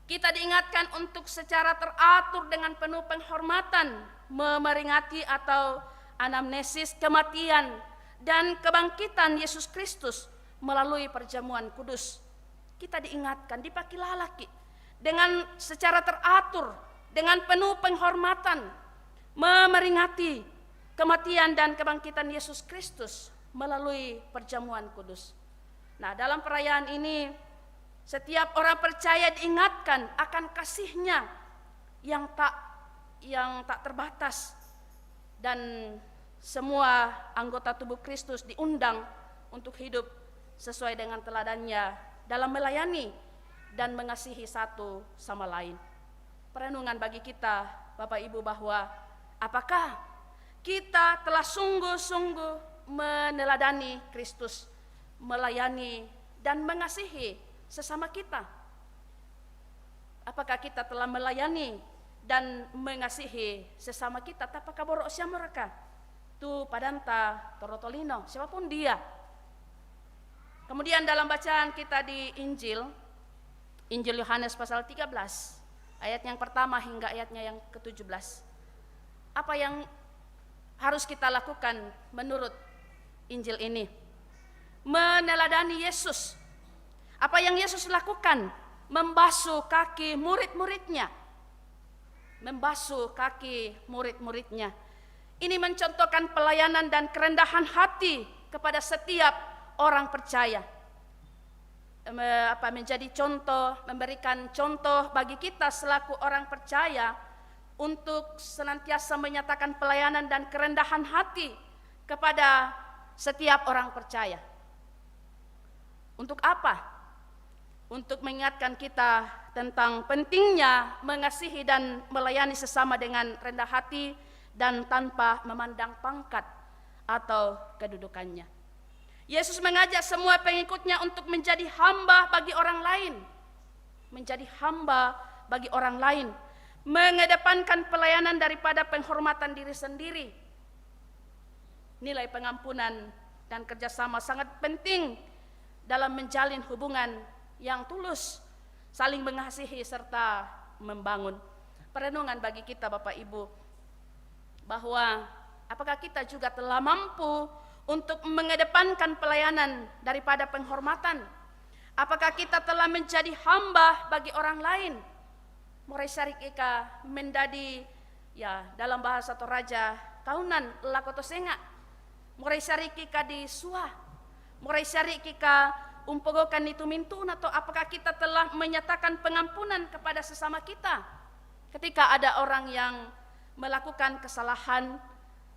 Kita diingatkan untuk secara teratur dengan penuh penghormatan memeringati atau anamnesis kematian dan kebangkitan Yesus Kristus melalui perjamuan kudus. Kita diingatkan, dipakilalaki dengan secara teratur, dengan penuh penghormatan, memeringati kematian dan kebangkitan Yesus Kristus melalui perjamuan kudus. Nah, dalam perayaan ini, setiap orang percaya diingatkan akan kasih-Nya yang tak terbatas, dan semua anggota tubuh Kristus diundang untuk hidup sesuai dengan teladannya dalam melayani dan mengasihi satu sama lain. Perenungan bagi kita, Bapak Ibu, bahwa apakah kita telah sungguh-sungguh meneladani Kristus, melayani dan mengasihi sesama kita? Apakah kita telah melayani dan mengasihi sesama kita? Apakah borok siya mereka? tu Padanta Torotolino, siapapun dia. Kemudian dalam bacaan kita di Injil Yohanes pasal 13, ayat yang pertama hingga ayatnya yang ke-17. Apa yang harus kita lakukan menurut Injil ini? Meneladani Yesus. Apa yang Yesus lakukan? Membasuh kaki murid-muridnya. Membasuh kaki murid-muridnya. Ini mencontohkan pelayanan dan kerendahan hati kepada setiap orang percaya. Menjadi contoh, memberikan contoh bagi kita selaku orang percaya untuk senantiasa menyatakan pelayanan dan kerendahan hati kepada setiap orang percaya. Untuk apa? Untuk mengingatkan kita tentang pentingnya mengasihi dan melayani sesama dengan rendah hati dan tanpa memandang pangkat atau kedudukannya. Yesus mengajak semua pengikutnya untuk menjadi hamba bagi orang lain. Menjadi hamba bagi orang lain. Mengedepankan pelayanan daripada penghormatan diri sendiri. Nilai pengampunan dan kerjasama sangat penting dalam menjalin hubungan yang tulus, saling mengasihi serta membangun. Perenungan bagi kita Bapak Ibu, bahwa apakah kita juga telah mampu untuk mengedepankan pelayanan daripada penghormatan? Apakah kita telah menjadi hamba bagi orang lain? Morai syarik ika mendadi ya dalam bahasa Toraja tahunan lakoto senga. Morai syarik ika di suah. Morai syarik ika umpogokan itu mintun, atau apakah kita telah menyatakan pengampunan kepada sesama kita ketika ada orang yang melakukan kesalahan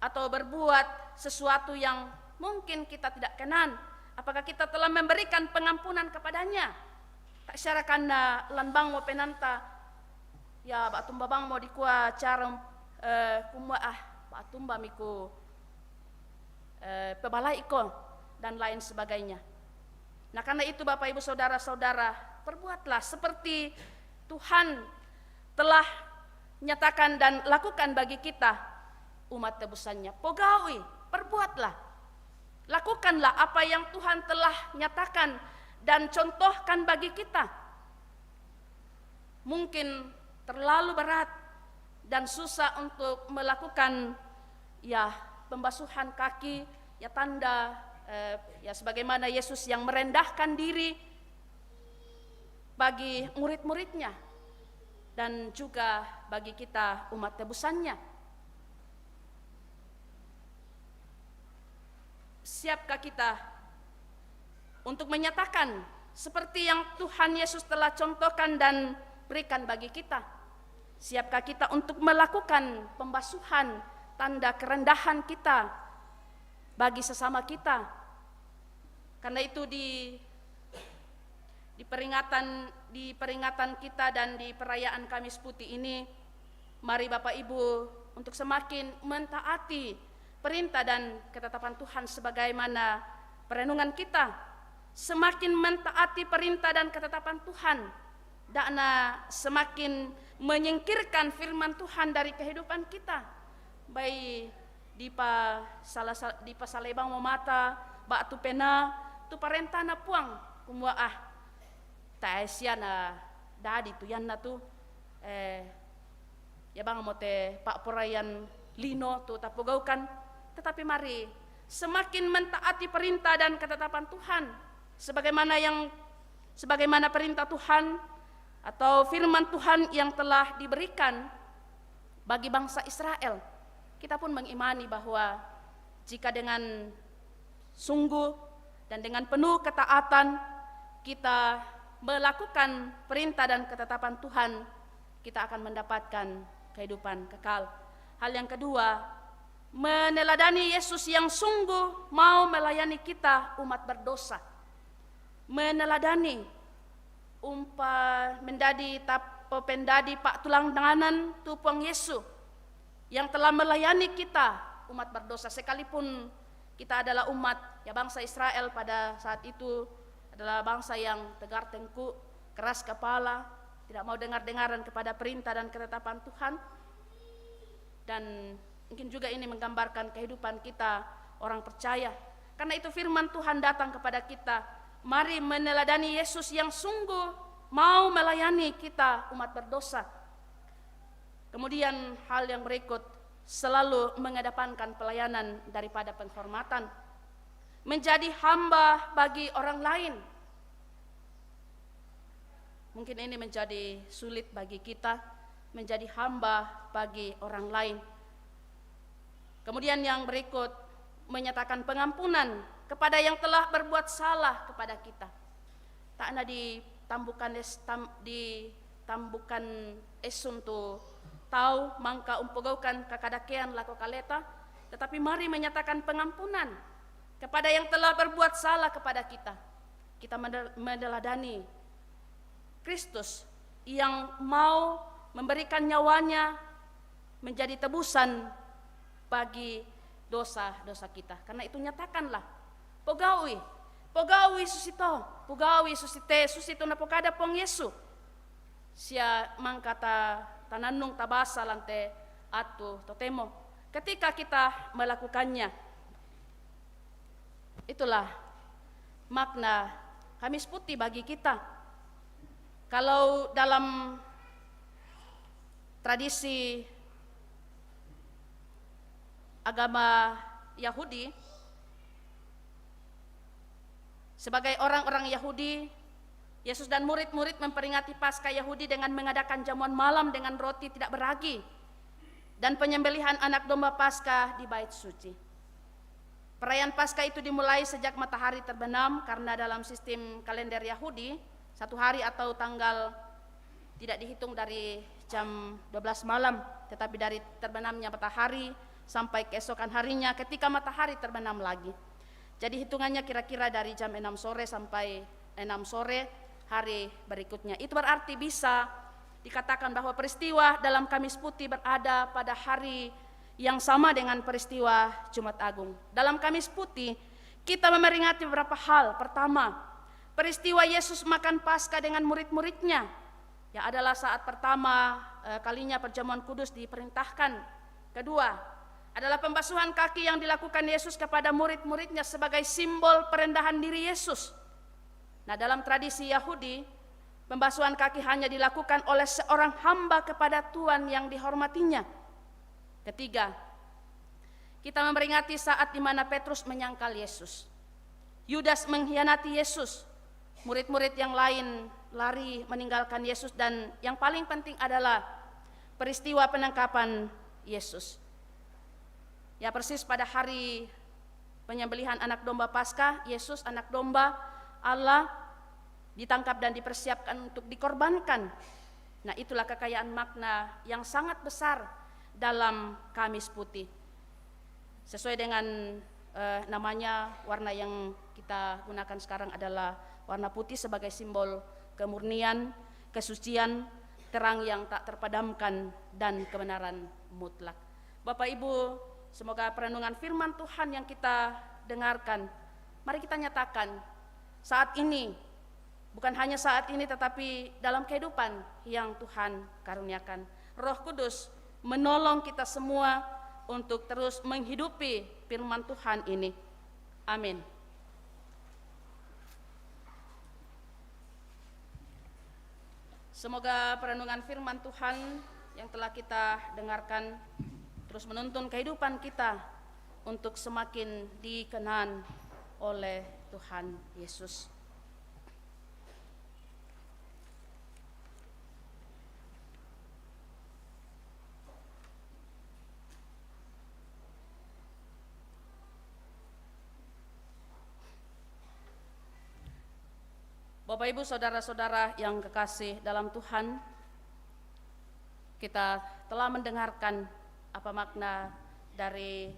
atau berbuat sesuatu yang mungkin kita tidak kenal? Apakah kita telah memberikan pengampunan kepadanya? Tak syarakan lanbang mo penanta ya batumba bang mo dikua cara kumwa batumba miku pebalai iko dan lain sebagainya. Nah, karena itu Bapak Ibu saudara-saudara, perbuatlah seperti Tuhan telah nyatakan dan lakukan bagi kita umat tebusannya. Pogawi, perbuatlah. Lakukanlah apa yang Tuhan telah nyatakan dan contohkan bagi kita. Mungkin terlalu berat dan susah untuk melakukan ya pembasuhan kaki, ya tanda ya sebagaimana Yesus yang merendahkan diri bagi murid-muridnya dan juga bagi kita umat tebusannya. Siapkah kita untuk menyatakan seperti yang Tuhan Yesus telah contohkan dan berikan bagi kita? Siapkah kita untuk melakukan pembasuhan tanda kerendahan kita bagi sesama kita? Karena itu di peringatan kita dan di perayaan Kamis Putih ini, mari Bapak Ibu untuk semakin mentaati perintah dan ketetapan Tuhan sebagaimana perenungan kita. Semakin mentaati perintah dan ketetapan Tuhan, dakna semakin menyingkirkan firman Tuhan dari kehidupan kita. Baik di pasalebang momata, bak tu pena, tu parentana puang, kumwa taesiana dadi tu yan na tu ya bang mote pak porayan lino tu tapogaukan. Tetapi mari semakin mentaati perintah dan ketetapan Tuhan sebagaimana perintah Tuhan atau firman Tuhan yang telah diberikan bagi bangsa Israel. Kita pun mengimani bahwa jika dengan sungguh dan dengan penuh ketaatan kita melakukan perintah dan ketetapan Tuhan, kita akan mendapatkan kehidupan kekal. Hal yang kedua, meneladani Yesus yang sungguh mau melayani kita umat berdosa. Meneladani mendadi tapo pendadi pak tulang denganan tupang Yesus yang telah melayani kita umat berdosa, sekalipun kita adalah umat ya bangsa Israel pada saat itu adalah bangsa yang tegar tengkuk, keras kepala, tidak mau dengar-dengaran kepada perintah dan ketetapan Tuhan. Dan Mungkin juga ini menggambarkan kehidupan kita orang percaya. Karena itu firman Tuhan datang kepada kita. Mari meneladani Yesus yang sungguh mau melayani kita umat berdosa. Kemudian hal yang berikut, selalu mengedepankan pelayanan daripada penghormatan. Menjadi hamba bagi orang lain. Mungkin ini menjadi sulit bagi kita, menjadi hamba bagi orang lain. Kemudian yang berikut, menyatakan pengampunan kepada yang telah berbuat salah kepada kita. Tak ada ditambukan esun tu tahu mangka umpogaukan kakadakean lako kaleta, tetapi mari menyatakan pengampunan kepada yang telah berbuat salah kepada kita. Kita meneladani Kristus yang mau memberikan nyawanya menjadi tebusan bagi dosa-dosa kita. Karena itu nyatakanlah pogawi susito, pogawi susite, susito na pokada pong Yesu. Sia mangkata tananung tabasa lante atu totemo. Ketika kita melakukannya, itulah makna Kamis Putih bagi kita. Kalau dalam tradisi agama Yahudi, sebagai orang-orang Yahudi, Yesus dan murid-murid memperingati Paskah Yahudi dengan mengadakan jamuan malam dengan roti tidak beragi dan penyembelihan anak domba Paskah di Bait Suci. Perayaan Paskah itu dimulai sejak matahari terbenam, karena dalam sistem kalender Yahudi, satu hari atau tanggal tidak dihitung dari jam 12 malam, tetapi dari terbenamnya matahari sampai keesokan harinya ketika matahari terbenam lagi. Jadi hitungannya kira-kira dari jam 6 sore sampai 6 sore hari berikutnya. Itu berarti bisa dikatakan bahwa peristiwa dalam Kamis Putih berada pada hari yang sama dengan peristiwa Jumat Agung. Dalam Kamis Putih kita memperingati beberapa hal. Pertama, peristiwa Yesus makan Paskah dengan murid-muridnya, yang adalah saat pertama kalinya perjamuan kudus diperintahkan. Kedua, adalah pembasuhan kaki yang dilakukan Yesus kepada murid-muridnya sebagai simbol perendahan diri Yesus. Nah, dalam tradisi Yahudi, pembasuhan kaki hanya dilakukan oleh seorang hamba kepada Tuhan yang dihormatinya. Ketiga, kita memperingati saat di mana Petrus menyangkal Yesus, Yudas mengkhianati Yesus, murid-murid yang lain lari meninggalkan Yesus, dan yang paling penting adalah peristiwa penangkapan Yesus. Ya, persis pada hari penyembelihan anak domba Paskah, Yesus anak domba Allah ditangkap dan dipersiapkan untuk dikorbankan. Nah, itulah kekayaan makna yang sangat besar dalam Kamis Putih. Sesuai dengan namanya, warna yang kita gunakan sekarang adalah warna putih sebagai simbol kemurnian, kesucian, terang yang tak terpadamkan, dan kebenaran mutlak. Bapak Ibu, semoga perenungan firman Tuhan yang kita dengarkan, mari kita nyatakan saat ini, bukan hanya saat ini tetapi dalam kehidupan yang Tuhan karuniakan. Roh Kudus menolong kita semua untuk terus menghidupi firman Tuhan ini. Amin. Semoga perenungan firman Tuhan yang telah kita dengarkan terus menuntun kehidupan kita untuk semakin dikenan oleh Tuhan Yesus. Bapak Ibu, saudara-saudara yang kekasih dalam Tuhan, kita telah mendengarkan apa makna dari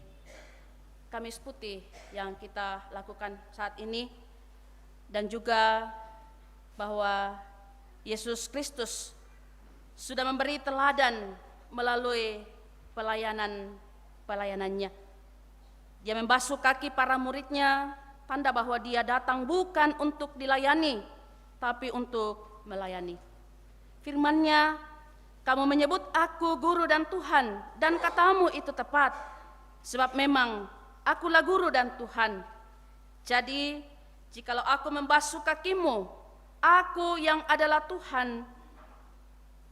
Kamis Putih yang kita lakukan saat ini, dan juga bahwa Yesus Kristus sudah memberi teladan melalui pelayanannya. Dia membasuh kaki para muridnya, tanda bahwa dia datang bukan untuk dilayani, tapi untuk melayani. Firman-Nya Kamu menyebut aku guru dan Tuhan, dan katamu itu tepat, sebab memang akulah guru dan Tuhan. Jadi, jikalau aku membasuh kakimu, aku yang adalah Tuhan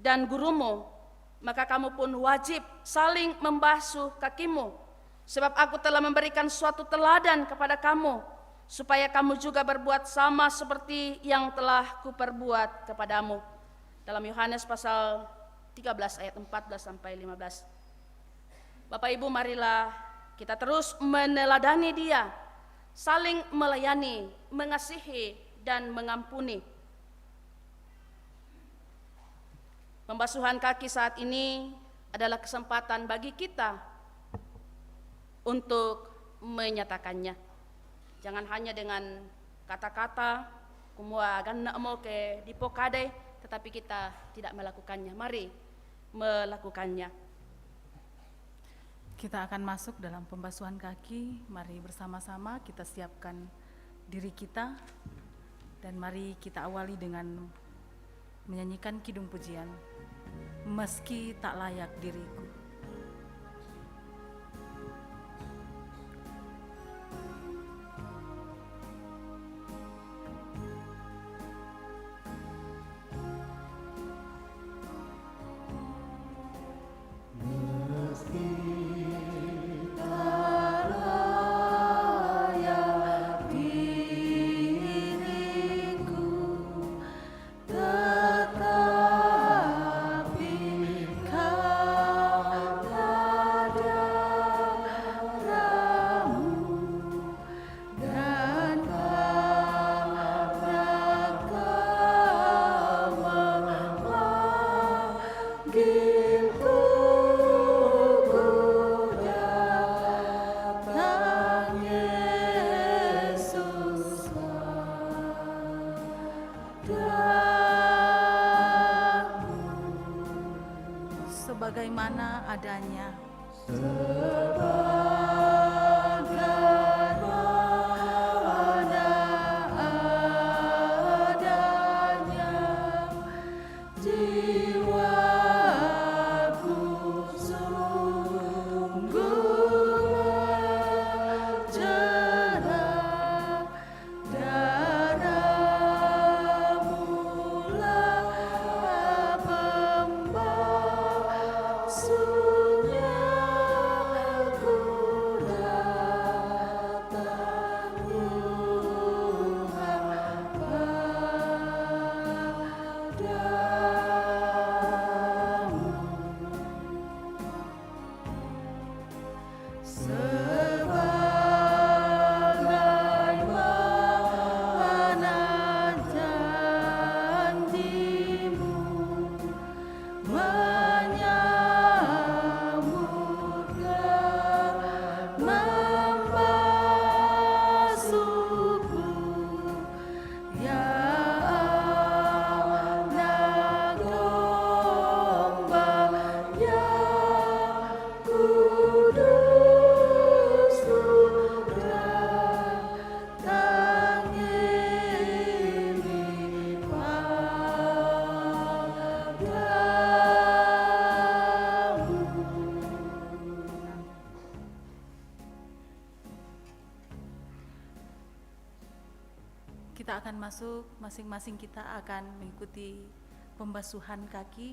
dan gurumu, maka kamu pun wajib saling membasuh kakimu, sebab aku telah memberikan suatu teladan kepada kamu, supaya kamu juga berbuat sama seperti yang telah kuperbuat kepadamu. Dalam Yohanes pasal 13 ayat 14 sampai 15. Bapak Ibu, marilah kita terus meneladani Dia, saling melayani, mengasihi, dan mengampuni. Pembasuhan kaki saat ini adalah kesempatan bagi kita untuk menyatakannya. Jangan hanya dengan kata-kata, kumua ganna mo ke dipokade, tetapi kita tidak melakukannya. Mari melakukannya. Kita akan masuk dalam pembasuhan kaki. Mari bersama-sama kita siapkan diri kita, dan mari kita awali dengan menyanyikan kidung pujian, Meski Tak Layak Diriku. Sebagaimana adanya. Kita akan masuk, masing-masing kita akan mengikuti pembasuhan kaki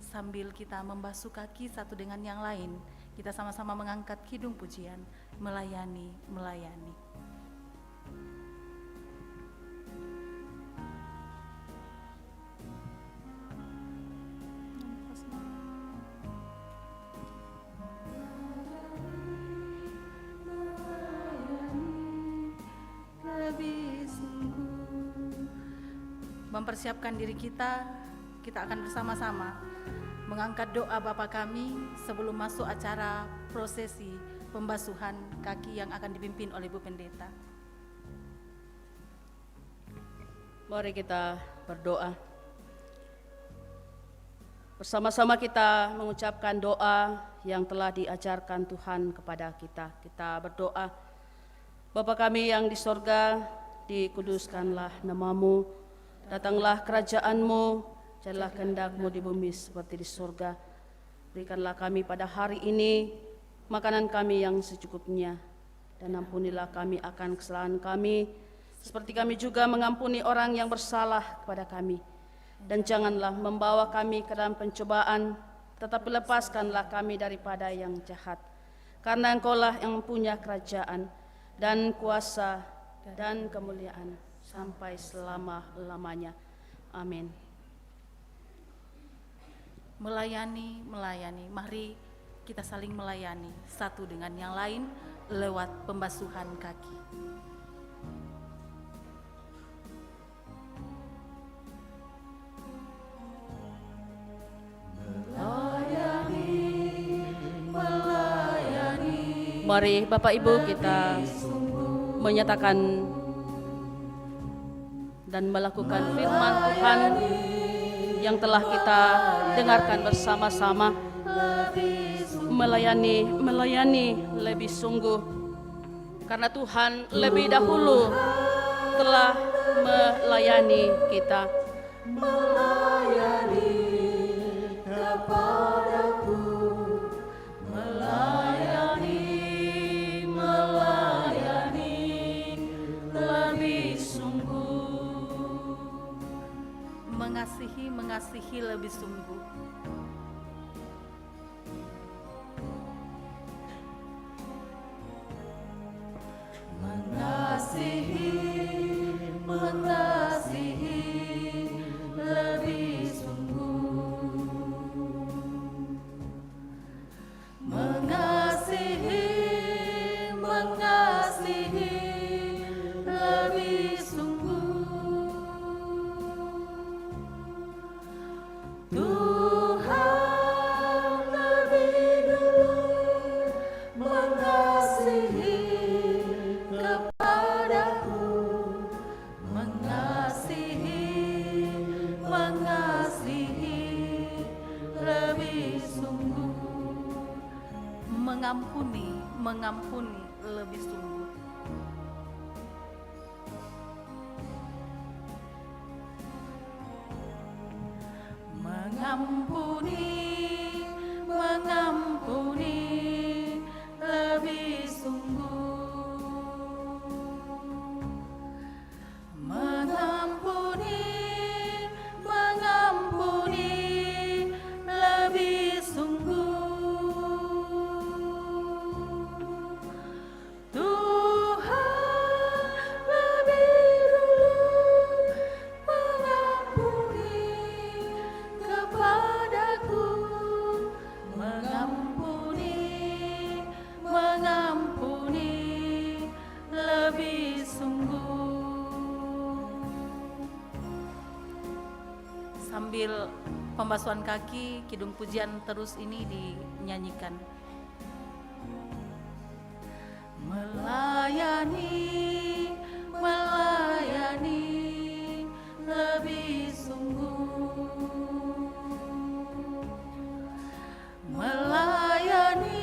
sambil kita membasuh kaki satu dengan yang lain. Kita sama-sama mengangkat kidung pujian, melayani, melayani. Mempersiapkan diri kita akan bersama-sama mengangkat doa Bapa Kami sebelum masuk acara prosesi pembasuhan kaki yang akan dipimpin oleh Bu Pendeta. Mari kita berdoa. Bersama-sama kita mengucapkan doa yang telah diajarkan Tuhan kepada kita. Kita berdoa, Bapa Kami yang di sorga, dikuduskanlah namamu. Datanglah kerajaan-Mu, jadilah kehendak-Mu di bumi seperti di surga. Berikanlah kami pada hari ini makanan kami yang secukupnya, dan ampunilah kami akan kesalahan kami, seperti kami juga mengampuni orang yang bersalah kepada kami. Dan janganlah membawa kami ke dalam pencobaan, tetapi lepaskanlah kami daripada yang jahat. Karena Engkau-lah yang punya kerajaan dan kuasa dan kemuliaan sampai selama-lamanya. Amin. Melayani, mari kita saling melayani satu dengan yang lain lewat pembasuhan kaki. Mari Bapak Ibu kita menyatakan dan melakukan firman Tuhan yang telah kita dengarkan bersama-sama. Melayani lebih sungguh, karena Tuhan lebih dahulu telah melayani kita. Melayani kepadaku, melayani lebih sungguh. Mengasihi lebih sungguh. Mengasihi lebih sungguh. Mengasihi lebih sungguh. Tuhan lebih dulu mengasihi kepadaku, mengasihi lebih sungguh, mengampuni lebih sungguh. Mengampuni lebih sungguh. Mengampuni lebih sungguh. Tuhan lebih dulu mengampuni kepadaku, mengampuni lebih sungguh. Sambil pembasuhan kaki, kidung pujian terus ini dinyanyikan. Melayani lebih sungguh. Melayani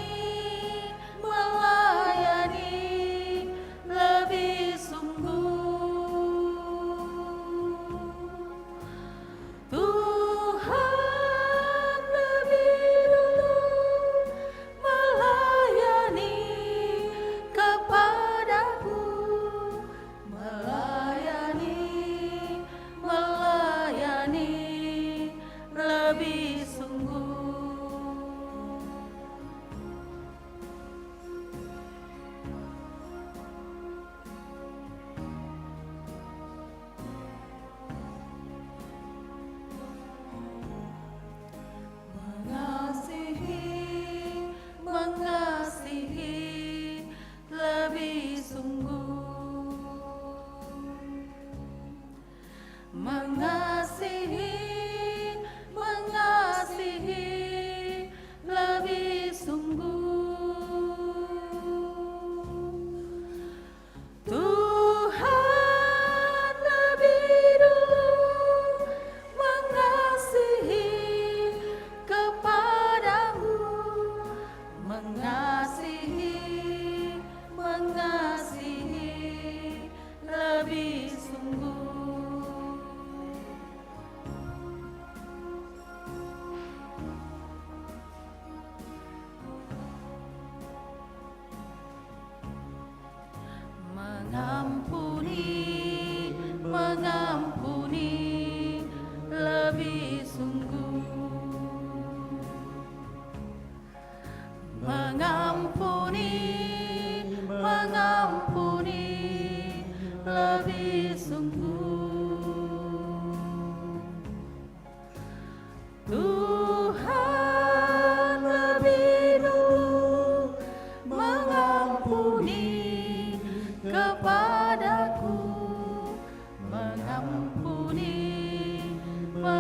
lebih sungguh. Tuhan lebih dulu melayani kepadaku, melayani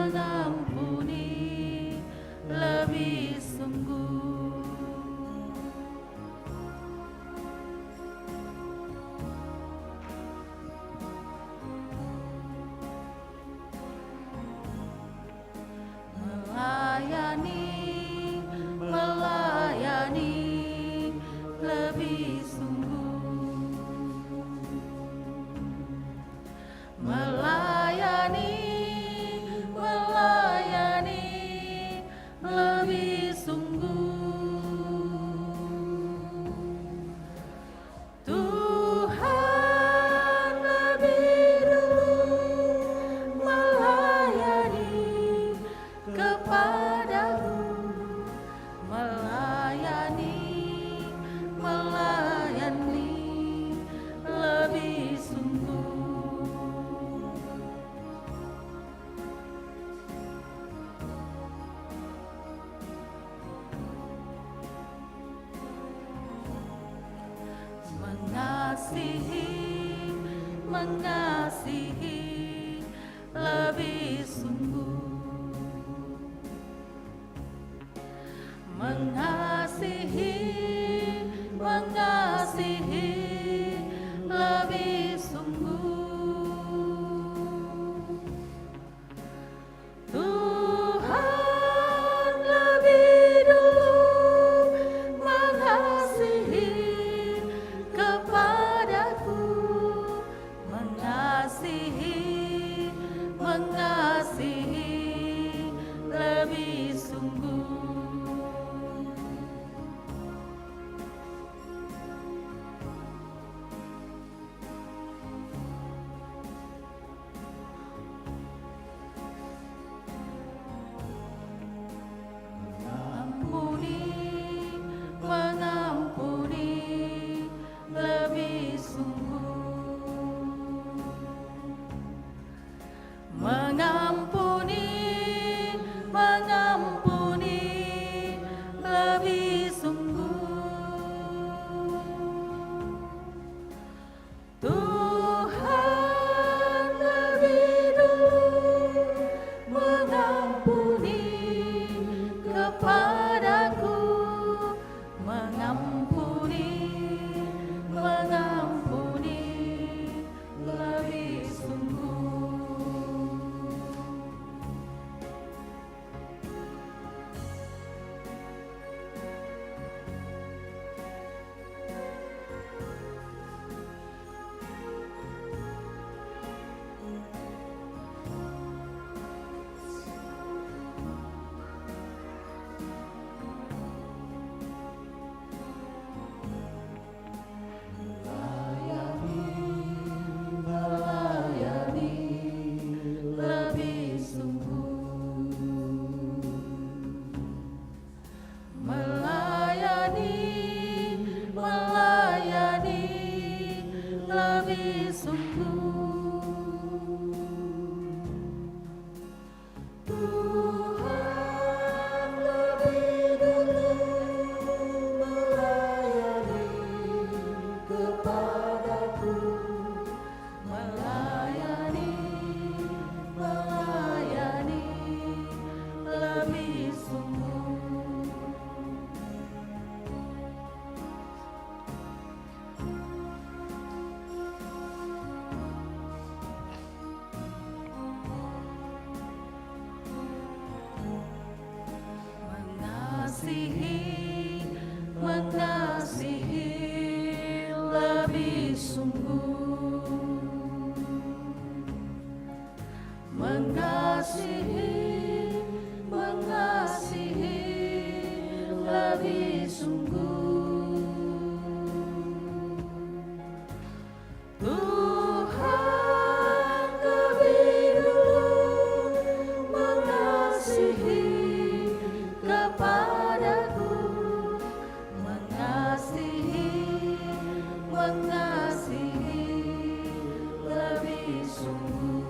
mengampuni lebih sungguh. Melayani, melayani lebih sungguh. Melayani, melayani lebih sungguh. Tuhan lebih dulu melayani kepadaku, melayani, melayani lebih sungguh. Mengasihi, mengasihi lebih sungguh. Mengasihi, mengasihi lebih sungguh. Tuhan lebih dulu mengasihi kepadaku, mengasihi, mengasihi lebih sungguh. Mengampuni, mengampuni lebih sungguh. Mengampuni, mengampuni lebih sungguh. Tuhan lebih dulu mengampuni kepadaku, mengampuni, mengampuni lebih sungguh. Melayani lebih sungguh. Melayani, melayani lebih sungguh. Tuhan lebih dulu melayani kepadaku, melayani, melayani lebih sungguh. Mengasihi, mengasihi lebih sungguh. Mengasihi, mengasihi lebih sungguh. Tuhan lebih dulu mengasihi kepadaku, mengasihi, mengasihi lebih sungguh.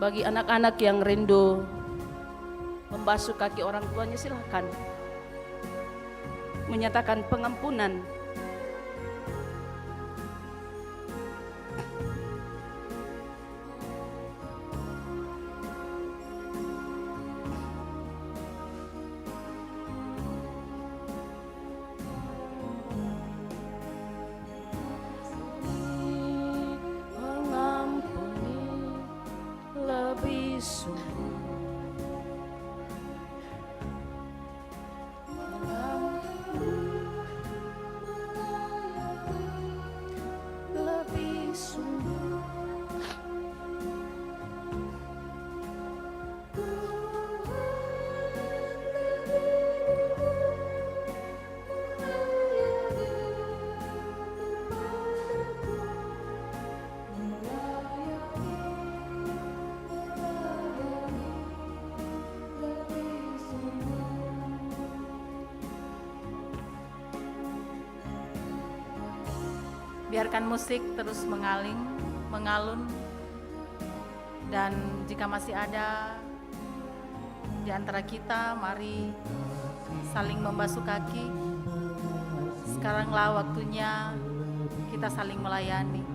Bagi anak-anak yang rindu membasuh kaki orang tuanya, silahkan menyatakan pengampunan. Mengampuni lebih sungguh. Lebih sungguh. Biarkan musik terus mengalun, dan jika masih ada di antara kita, mari saling membasuh kaki. Sekaranglah waktunya kita saling melayani.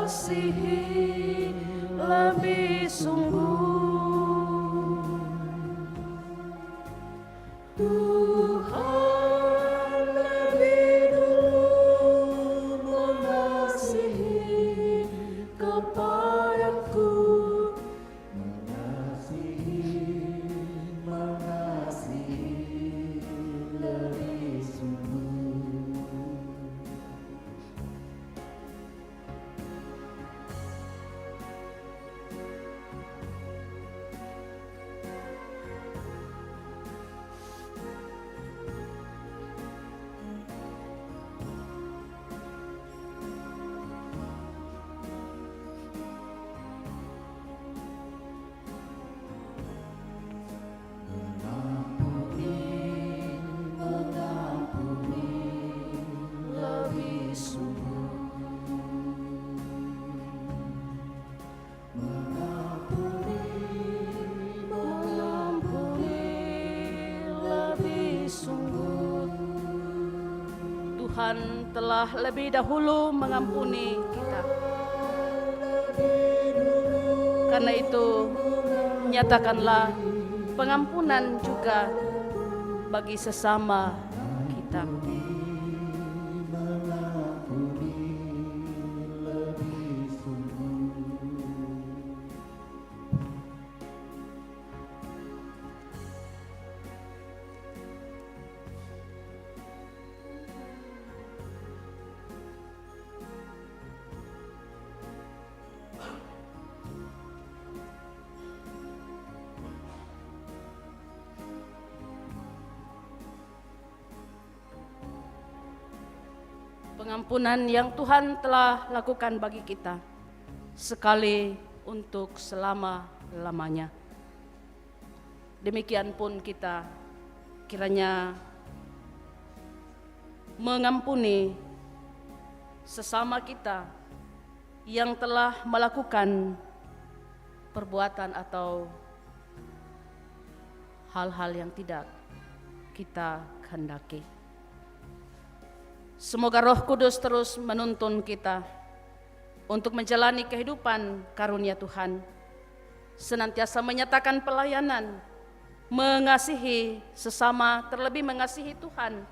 mengasihi lebih sungguh. Tuhan lebih dulu mengasihi kepadaku, mengasihi lebih sungguh. Lebih sungguh, mengampuni lebih sungguh. Tuhan telah lebih dahulu mengampuni kita. Karena itu, nyatakanlah pengampunan juga bagi sesama kita. Pengampunan yang Tuhan telah lakukan bagi kita sekali untuk selama-lamanya. Demikian pun kita kiranya mengampuni sesama kita yang telah melakukan perbuatan atau hal-hal yang tidak kita kehendaki. Semoga Roh Kudus terus menuntun kita untuk menjalani kehidupan karunia Tuhan, senantiasa menyatakan pelayanan, mengasihi sesama, terlebih mengasihi Tuhan,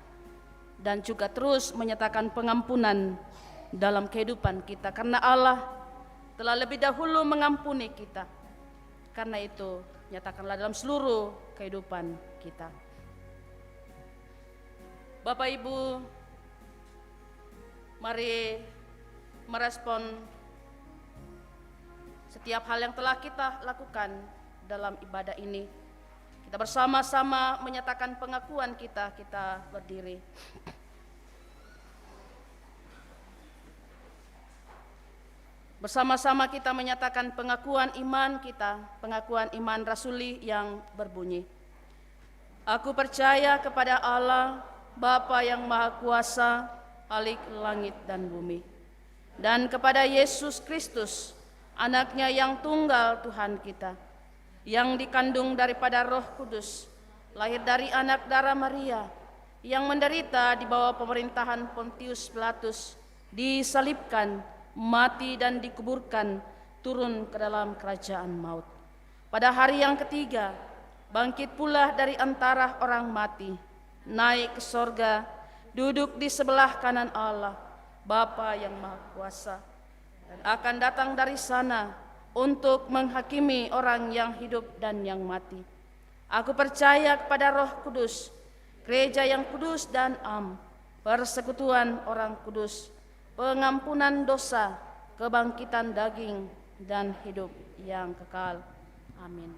dan juga terus menyatakan pengampunan dalam kehidupan kita, karena Allah telah lebih dahulu mengampuni kita. Karena itu, nyatakanlah dalam seluruh kehidupan kita. Bapak Ibu, mari merespon setiap hal yang telah kita lakukan dalam ibadah ini. Kita bersama-sama menyatakan pengakuan kita berdiri. Bersama-sama kita menyatakan pengakuan iman kita, pengakuan iman rasuli yang berbunyi. Aku percaya kepada Allah, Bapa yang Maha Kuasa, Khalik langit dan bumi, dan kepada Yesus Kristus, Anaknya yang tunggal Tuhan kita, yang dikandung daripada Roh Kudus, lahir dari anak darah Maria, yang menderita di bawah pemerintahan Pontius Pilatus, disalibkan, mati dan dikuburkan, turun ke dalam kerajaan maut. Pada hari yang ketiga, bangkit pula dari antara orang mati, naik ke sorga, duduk di sebelah kanan Allah, Bapa yang Maha Kuasa, dan akan datang dari sana untuk menghakimi orang yang hidup dan yang mati. Aku percaya kepada Roh Kudus, gereja yang kudus dan am, persekutuan orang kudus, pengampunan dosa, kebangkitan daging, dan hidup yang kekal. Amin.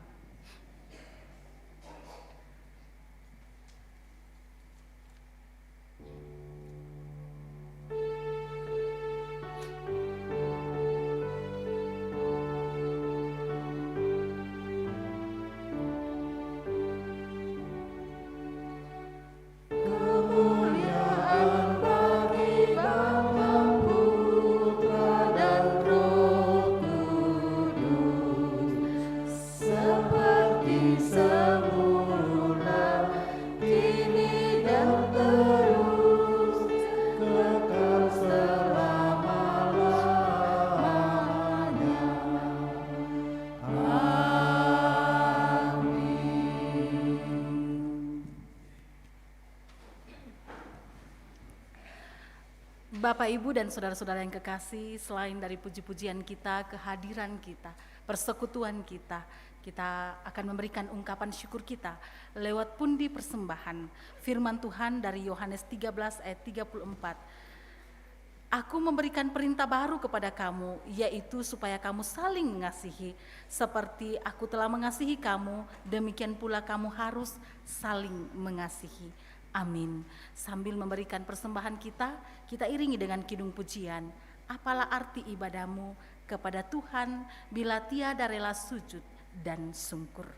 Kini dan terus kekal Bapak, Ibu, dan saudara-saudara yang kekasih, selain dari puji-pujian kita, kehadiran kita, persekutuan kita, kita akan memberikan ungkapan syukur kita lewat pundi persembahan. Firman Tuhan dari Yohanes 13 ayat 34. Aku memberikan perintah baru kepada kamu, yaitu supaya kamu saling mengasihi. Seperti aku telah mengasihi kamu, demikian pula kamu harus saling mengasihi. Amin. Sambil memberikan persembahan kita iringi dengan kidung pujian. Apalah arti ibadahmu kepada Tuhan bila tiada rela sujud dan sungkur.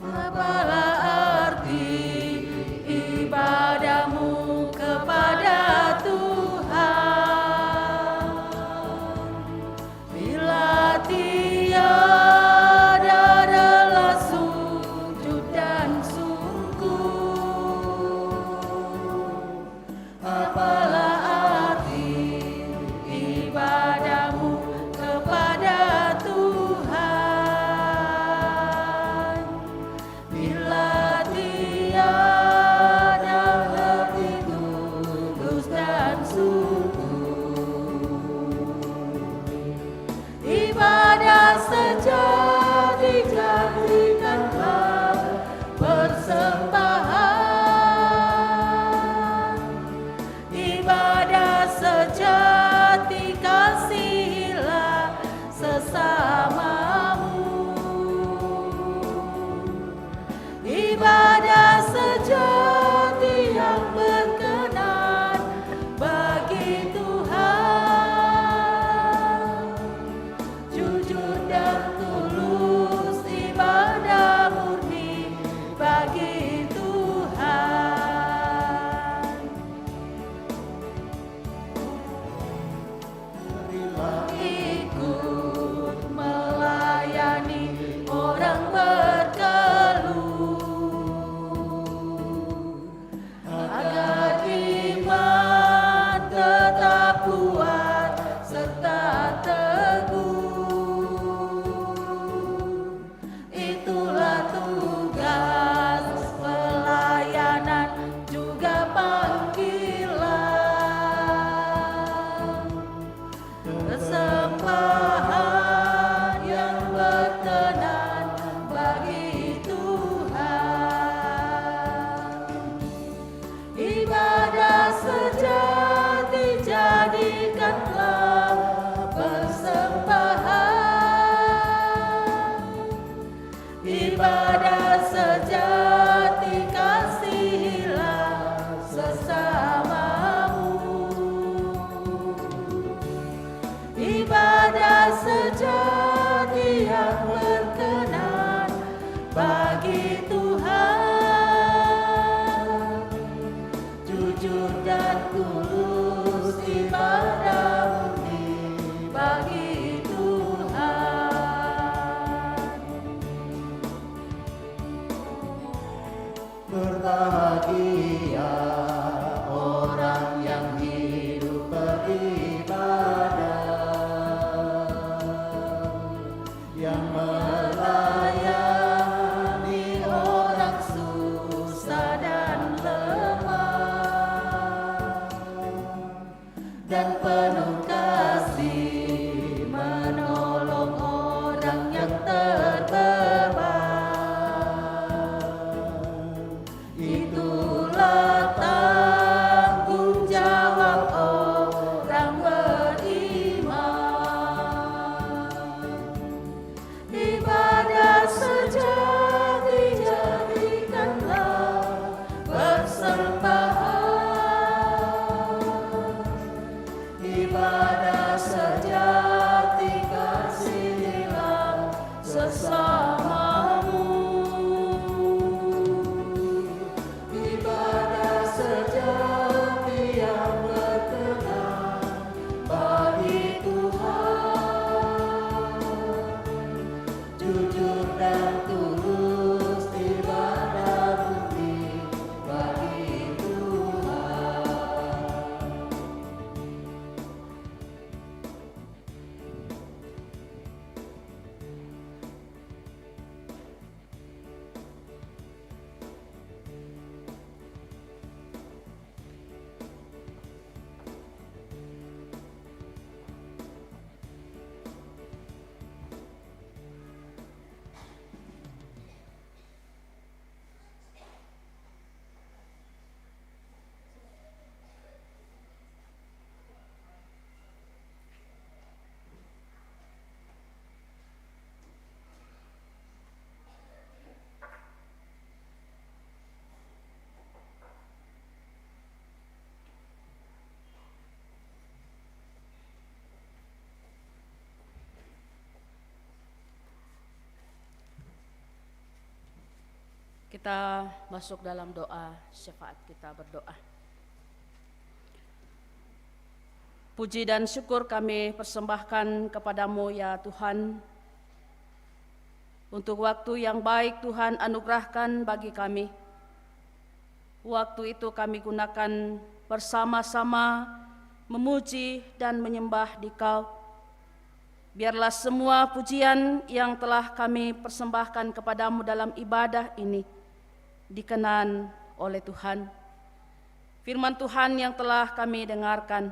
Apalah arti ibadahmu kepada Tuhan bila tiada rela sujud dan sungkur? Apalah arti ibadahmu kepada Tuhan bila tiada hati tulus dan sungguh? Ibadah sejati jadikanlah persembahan. Ibadah sejati kasihilah sesamamu. Ibadah sejati yang berkenan bagi Tuhan, jujur dan tulus, ibadah murni bagi Tuhan. Ikut melayani orang berkeluh, agar iman tetap kuat serta teguh. Itulah tugas pelayanan juga panggilan. Persembahan yang berkenan bagi Tuhan. Ibadah sejati jadikanlah persembahan. Ibadah sejati kasihilah sesamamu. Ibadah sejati yang berkenan bagi Tuhan, jujur dan tulus, ibadah murni bagi Tuhan. Berbahagia orang yang hidup beribadah, yang melayani orang susah dan lemah, dan penuh kasih menolong orang yang terbeban. Itulah tanggung jawab orang beriman. Ibadah sejati jadikanlah persembahan. Ibadah sejati kasihilah sesamamu. Ibadah sejati yang berkenan bagi Tuhan, Kita masuk dalam doa syafaat, kita berdoa. Puji dan syukur kami persembahkan kepadamu ya Tuhan, untuk waktu yang baik Tuhan anugerahkan bagi kami. Waktu itu kami gunakan bersama-sama memuji dan menyembah Dikau. Biarlah semua pujian yang telah kami persembahkan kepadamu dalam ibadah ini dikenan oleh Tuhan. Firman Tuhan yang telah kami dengarkan,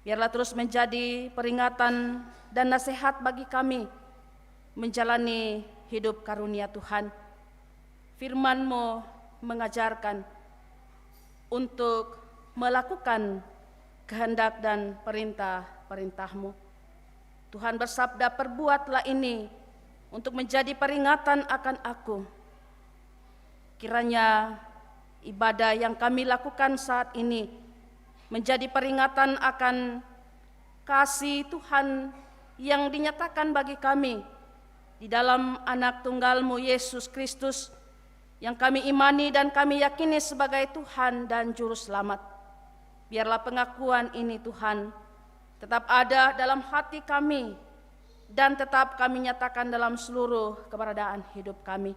biarlah terus menjadi peringatan dan nasihat bagi kami menjalani hidup karunia Tuhan. Firman-Mu mengajarkan untuk melakukan kehendak dan perintah-perintah-Mu. Tuhan bersabda, perbuatlah ini untuk menjadi peringatan akan aku. Kiranya ibadah yang kami lakukan saat ini menjadi peringatan akan kasih Tuhan yang dinyatakan bagi kami di dalam anak tunggal-Mu Yesus Kristus, yang kami imani dan kami yakini sebagai Tuhan dan Juru Selamat. Biarlah pengakuan ini Tuhan tetap ada dalam hati kami dan tetap kami nyatakan dalam seluruh keberadaan hidup kami.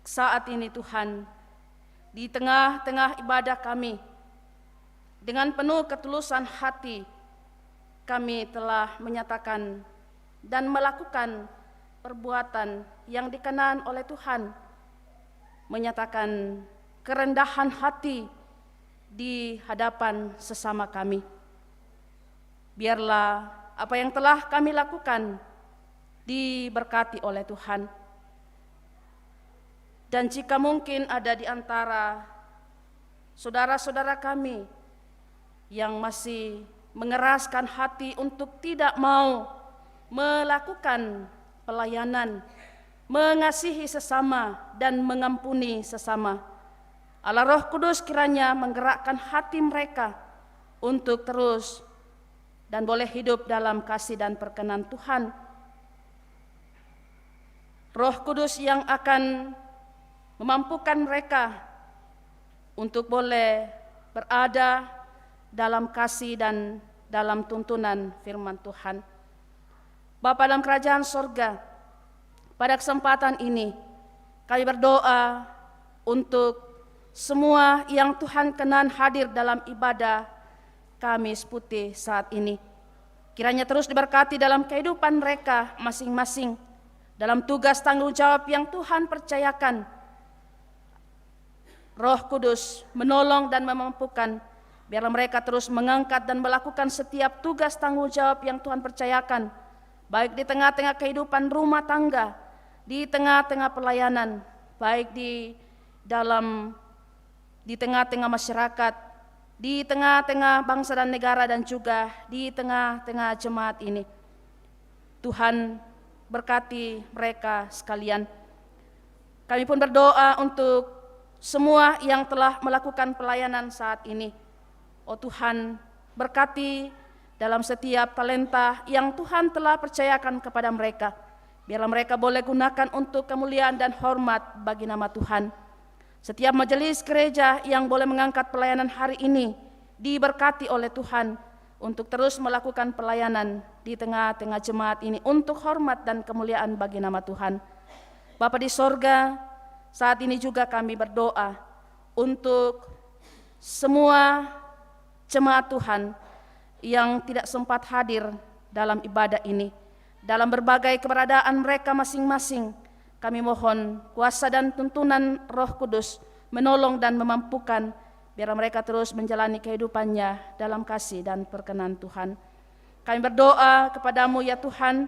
Saat ini Tuhan, di tengah-tengah ibadah kami, dengan penuh ketulusan hati, kami telah menyatakan dan melakukan perbuatan yang dikenan oleh Tuhan, menyatakan kerendahan hati di hadapan sesama kami. Biarlah apa yang telah kami lakukan diberkati oleh Tuhan. Dan jika mungkin ada di antara saudara-saudara kami yang masih mengeraskan hati untuk tidak mau melakukan pelayanan, mengasihi sesama dan mengampuni sesama, Allah Roh Kudus kiranya menggerakkan hati mereka untuk terus dan boleh hidup dalam kasih dan perkenan Tuhan. Roh Kudus yang akan memampukan mereka untuk boleh berada dalam kasih dan dalam tuntunan firman Tuhan. Bapa dalam kerajaan sorga, pada kesempatan ini kami berdoa untuk semua yang Tuhan kenan hadir dalam ibadah Kamis Putih saat ini. Kiranya terus diberkati dalam kehidupan mereka masing-masing, dalam tugas tanggung jawab yang Tuhan percayakan. Roh Kudus menolong dan memampukan, biarlah mereka terus mengangkat dan melakukan setiap tugas tanggung jawab yang Tuhan percayakan, baik di tengah-tengah kehidupan rumah tangga, di tengah-tengah pelayanan, baik di tengah-tengah masyarakat, di tengah-tengah bangsa dan negara, dan juga di tengah-tengah jemaat ini. Tuhan berkati mereka sekalian. Kami pun berdoa untuk semua yang telah melakukan pelayanan saat ini. Oh Tuhan, berkati dalam setiap talenta yang Tuhan telah percayakan kepada mereka. Biarlah mereka boleh gunakan untuk kemuliaan dan hormat bagi nama Tuhan. Setiap majelis gereja yang boleh mengangkat pelayanan hari ini diberkati oleh Tuhan untuk terus melakukan pelayanan di tengah-tengah jemaat ini untuk hormat dan kemuliaan bagi nama Tuhan. Bapa di sorga, saat ini juga kami berdoa untuk semua jemaat Tuhan yang tidak sempat hadir dalam ibadah ini, dalam berbagai keberadaan mereka masing-masing. Kami mohon kuasa dan tuntunan Roh Kudus menolong dan memampukan, biar mereka terus menjalani kehidupannya dalam kasih dan perkenan Tuhan. Kami berdoa kepadamu ya Tuhan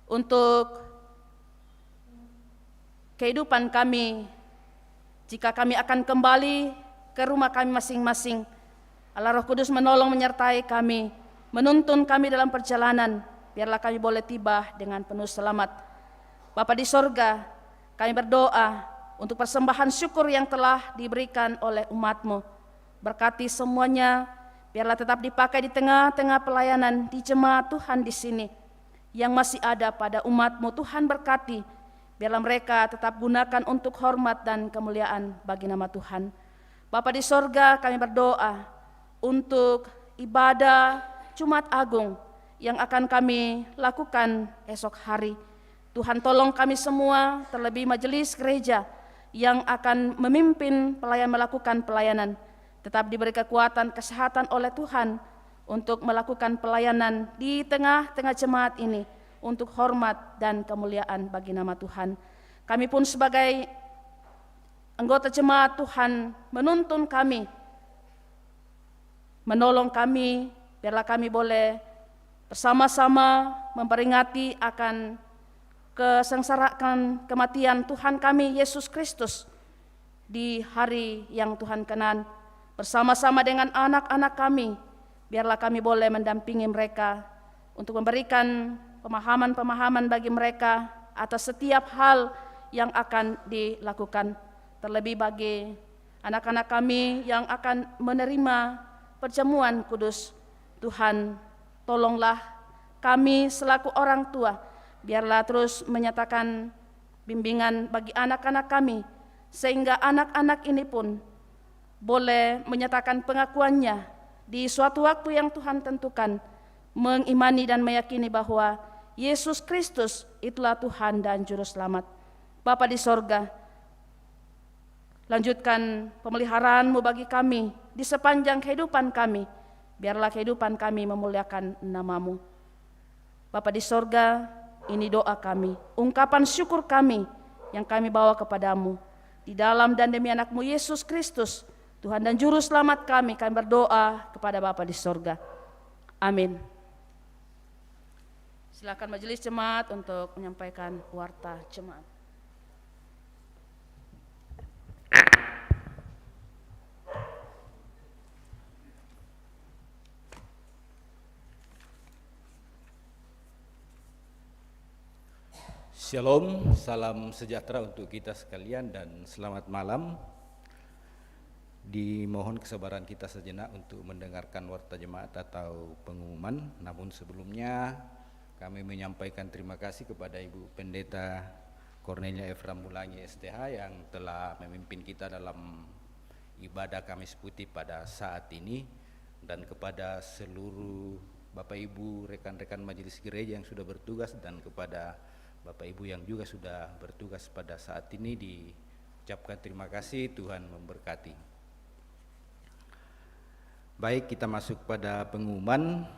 untuk kehidupan kami, jika kami akan kembali ke rumah kami masing-masing. Allah Roh Kudus menolong menyertai kami, menuntun kami dalam perjalanan, biarlah kami boleh tiba dengan penuh selamat. Bapa di sorga, kami berdoa untuk persembahan syukur yang telah diberikan oleh umat-Mu. Berkati semuanya, biarlah tetap dipakai di tengah-tengah pelayanan di jemaat Tuhan di sini, yang masih ada pada umat-Mu. Tuhan berkati, biarlah mereka tetap gunakan untuk hormat dan kemuliaan bagi nama Tuhan. Bapa di sorga, kami berdoa untuk ibadah Jumat Agung yang akan kami lakukan esok hari. Tuhan tolong kami semua, terlebih majelis gereja yang akan memimpin melakukan pelayanan. Tetap diberi kekuatan, kesehatan oleh Tuhan untuk melakukan pelayanan di tengah-tengah jemaat ini untuk hormat dan kemuliaan bagi nama Tuhan. Kami pun sebagai anggota jemaat, Tuhan menuntun kami, menolong kami, biarlah kami boleh bersama-sama memperingati akan kesengsaraan kematian Tuhan kami Yesus Kristus di hari yang Tuhan kenan. Bersama-sama dengan anak-anak kami, biarlah kami boleh mendampingi mereka untuk memberikan pemahaman-pemahaman bagi mereka atas setiap hal yang akan dilakukan. Terlebih bagi anak-anak kami yang akan menerima perjamuan kudus, Tuhan tolonglah kami selaku orang tua, biarlah terus menyatakan bimbingan bagi anak-anak kami, sehingga anak-anak ini pun boleh menyatakan pengakuannya di suatu waktu yang Tuhan tentukan, mengimani dan meyakini bahwa Yesus Kristus itulah Tuhan dan Juru Selamat. Bapa di sorga, lanjutkan pemeliharaan-Mu bagi kami di sepanjang kehidupan kami, biarlah kehidupan kami memuliakan nama-Mu. Bapa di sorga, ini doa kami, ungkapan syukur kami yang kami bawa kepadamu. Di dalam dan demi anak-Mu Yesus Kristus, Tuhan dan Juru Selamat kami berdoa kepada Bapa di sorga. Amin. Silakan majelis jemaat untuk menyampaikan warta jemaat. Shalom, salam sejahtera untuk kita sekalian dan selamat malam. Dimohon kesabaran kita sejenak untuk mendengarkan warta jemaat atau pengumuman. Namun sebelumnya kami menyampaikan terima kasih kepada Ibu Pendeta Cornelia Efra Mulangi STH yang telah memimpin kita dalam ibadah Kamis Putih pada saat ini, dan kepada seluruh Bapak Ibu rekan-rekan majelis gereja yang sudah bertugas, dan kepada Bapak Ibu yang juga sudah bertugas pada saat ini diucapkan terima kasih. Tuhan memberkati. Baik, kita masuk pada pengumuman.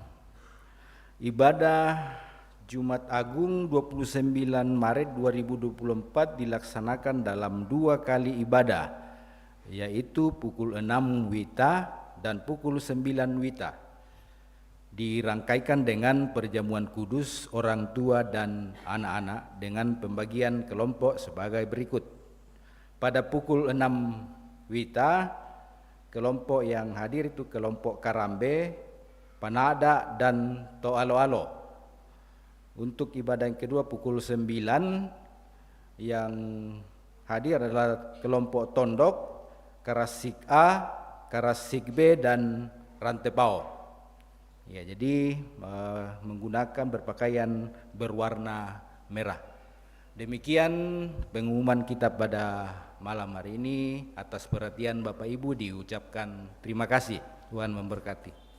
Ibadah Jumat Agung 29 Maret 2024 dilaksanakan dalam 2 kali ibadah, yaitu pukul 6 WITA dan pukul 9 WITA. Dirangkaikan dengan perjamuan kudus orang tua dan anak-anak dengan pembagian kelompok sebagai berikut. Pada pukul 6 WITA, kelompok yang hadir itu kelompok Karambe, Panada, dan Toalo-alo. Untuk ibadah yang kedua pukul 9, yang hadir adalah kelompok Tondok, Karasik A, Karasik B, dan Rantepao. Ya, jadi menggunakan berpakaian berwarna merah. Demikian pengumuman kita pada malam hari ini. Atas perhatian Bapak Ibu diucapkan terima kasih. Tuhan memberkati.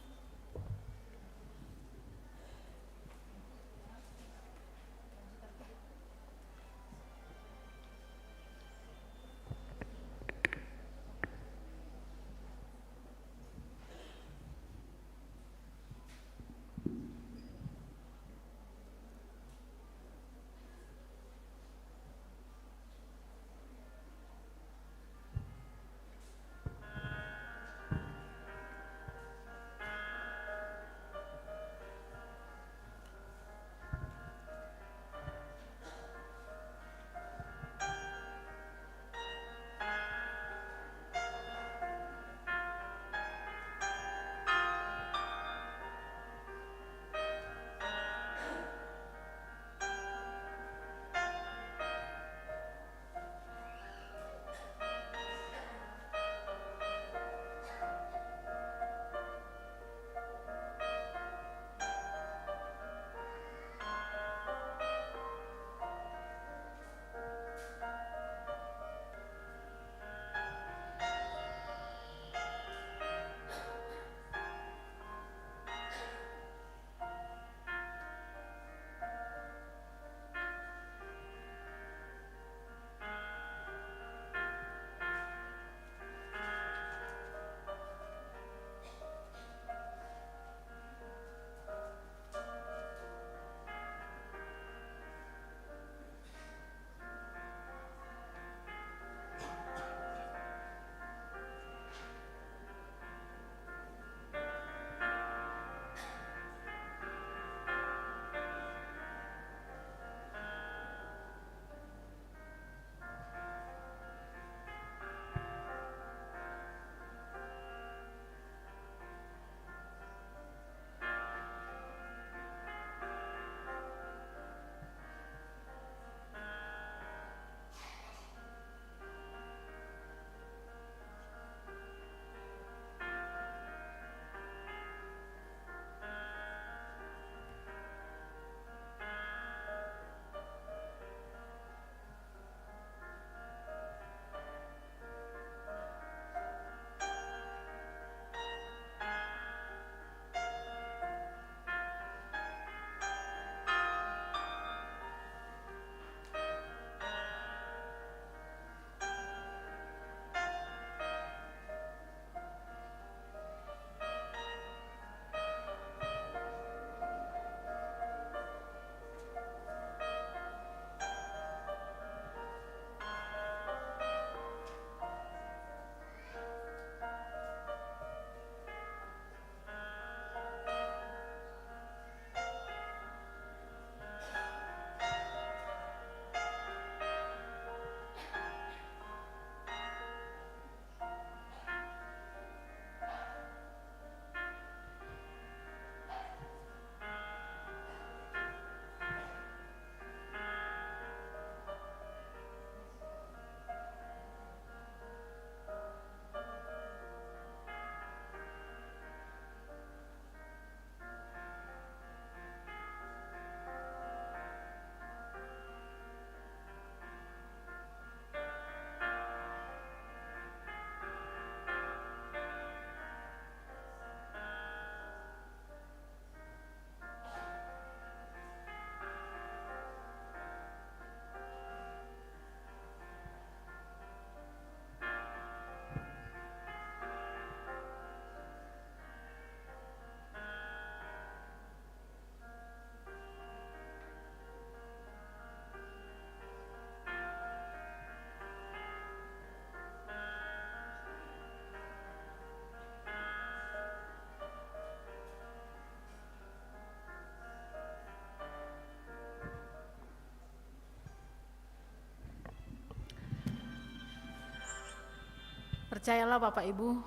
Percayalah Bapak Ibu,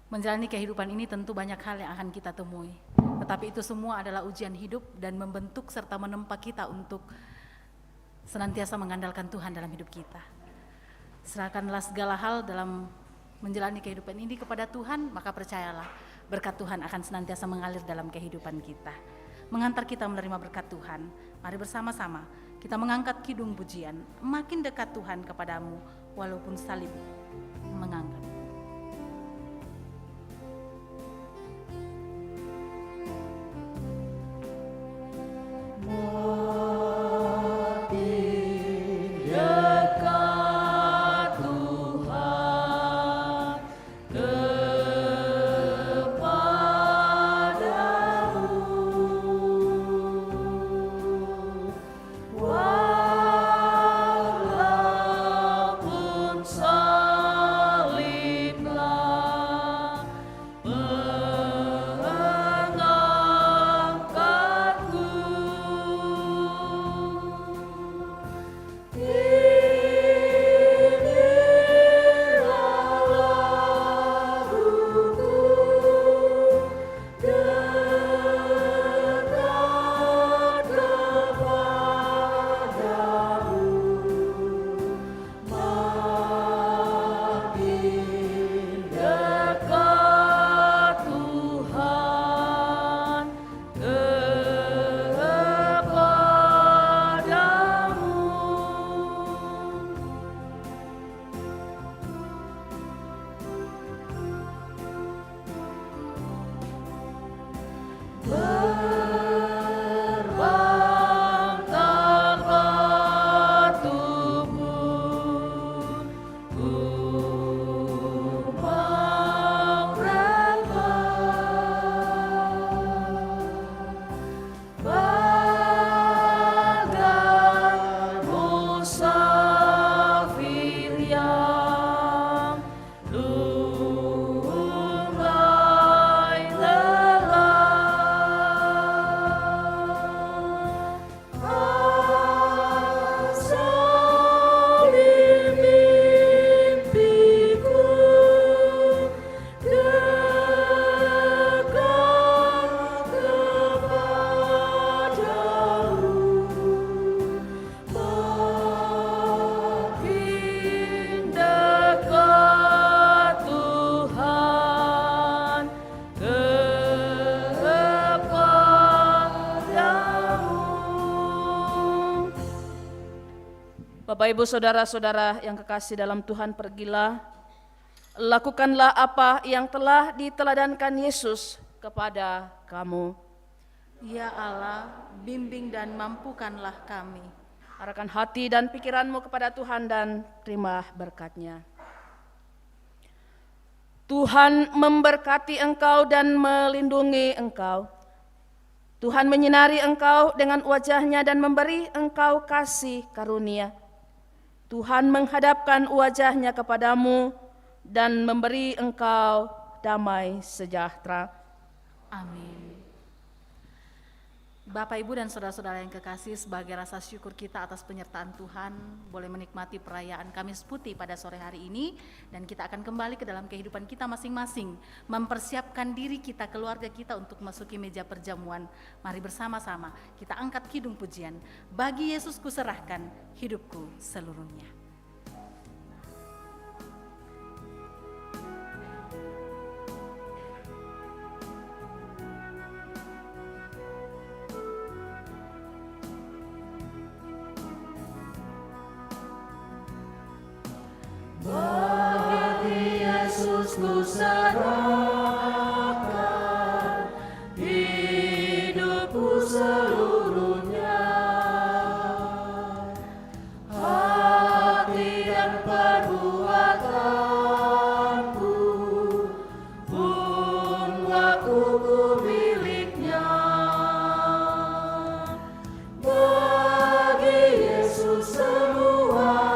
menjalani kehidupan ini tentu banyak hal yang akan kita temui. Tetapi itu semua adalah ujian hidup dan membentuk serta menempa kita untuk senantiasa mengandalkan Tuhan dalam hidup kita. Serahkanlah segala hal dalam menjalani kehidupan ini kepada Tuhan, maka percayalah berkat Tuhan akan senantiasa mengalir dalam kehidupan kita. Mengantar kita menerima berkat Tuhan, mari bersama-sama kita mengangkat kidung pujian, makin dekat Tuhan kepadamu walaupun salib mengangkat. Bapak Ibu Saudara-saudara yang kekasih dalam Tuhan, pergilah, lakukanlah apa yang telah diteladankan Yesus kepada kamu. Ya Allah, bimbing dan mampukanlah kami. Arahkan hati dan pikiranmu kepada Tuhan dan terima berkat-Nya. Tuhan memberkati engkau dan melindungi engkau. Tuhan menyinari engkau dengan wajah-Nya dan memberi engkau kasih karunia. Tuhan menghadapkan wajah-Nya kepadamu dan memberi engkau damai sejahtera. Amin. Bapak, Ibu, dan saudara-saudara yang kekasih, sebagai rasa syukur kita atas penyertaan Tuhan, boleh menikmati perayaan Kamis Putih pada sore hari ini, dan kita akan kembali ke dalam kehidupan kita masing-masing, mempersiapkan diri kita, keluarga kita untuk masuki meja perjamuan. Mari bersama-sama kita angkat kidung pujian, bagi Yesus kuserahkan hidupku seluruhnya. Bagi Yesus ku serahkan hidupku seluruhnya, hati dan perbuatanku pun lakuku miliknya. Bagi Yesus semuanya,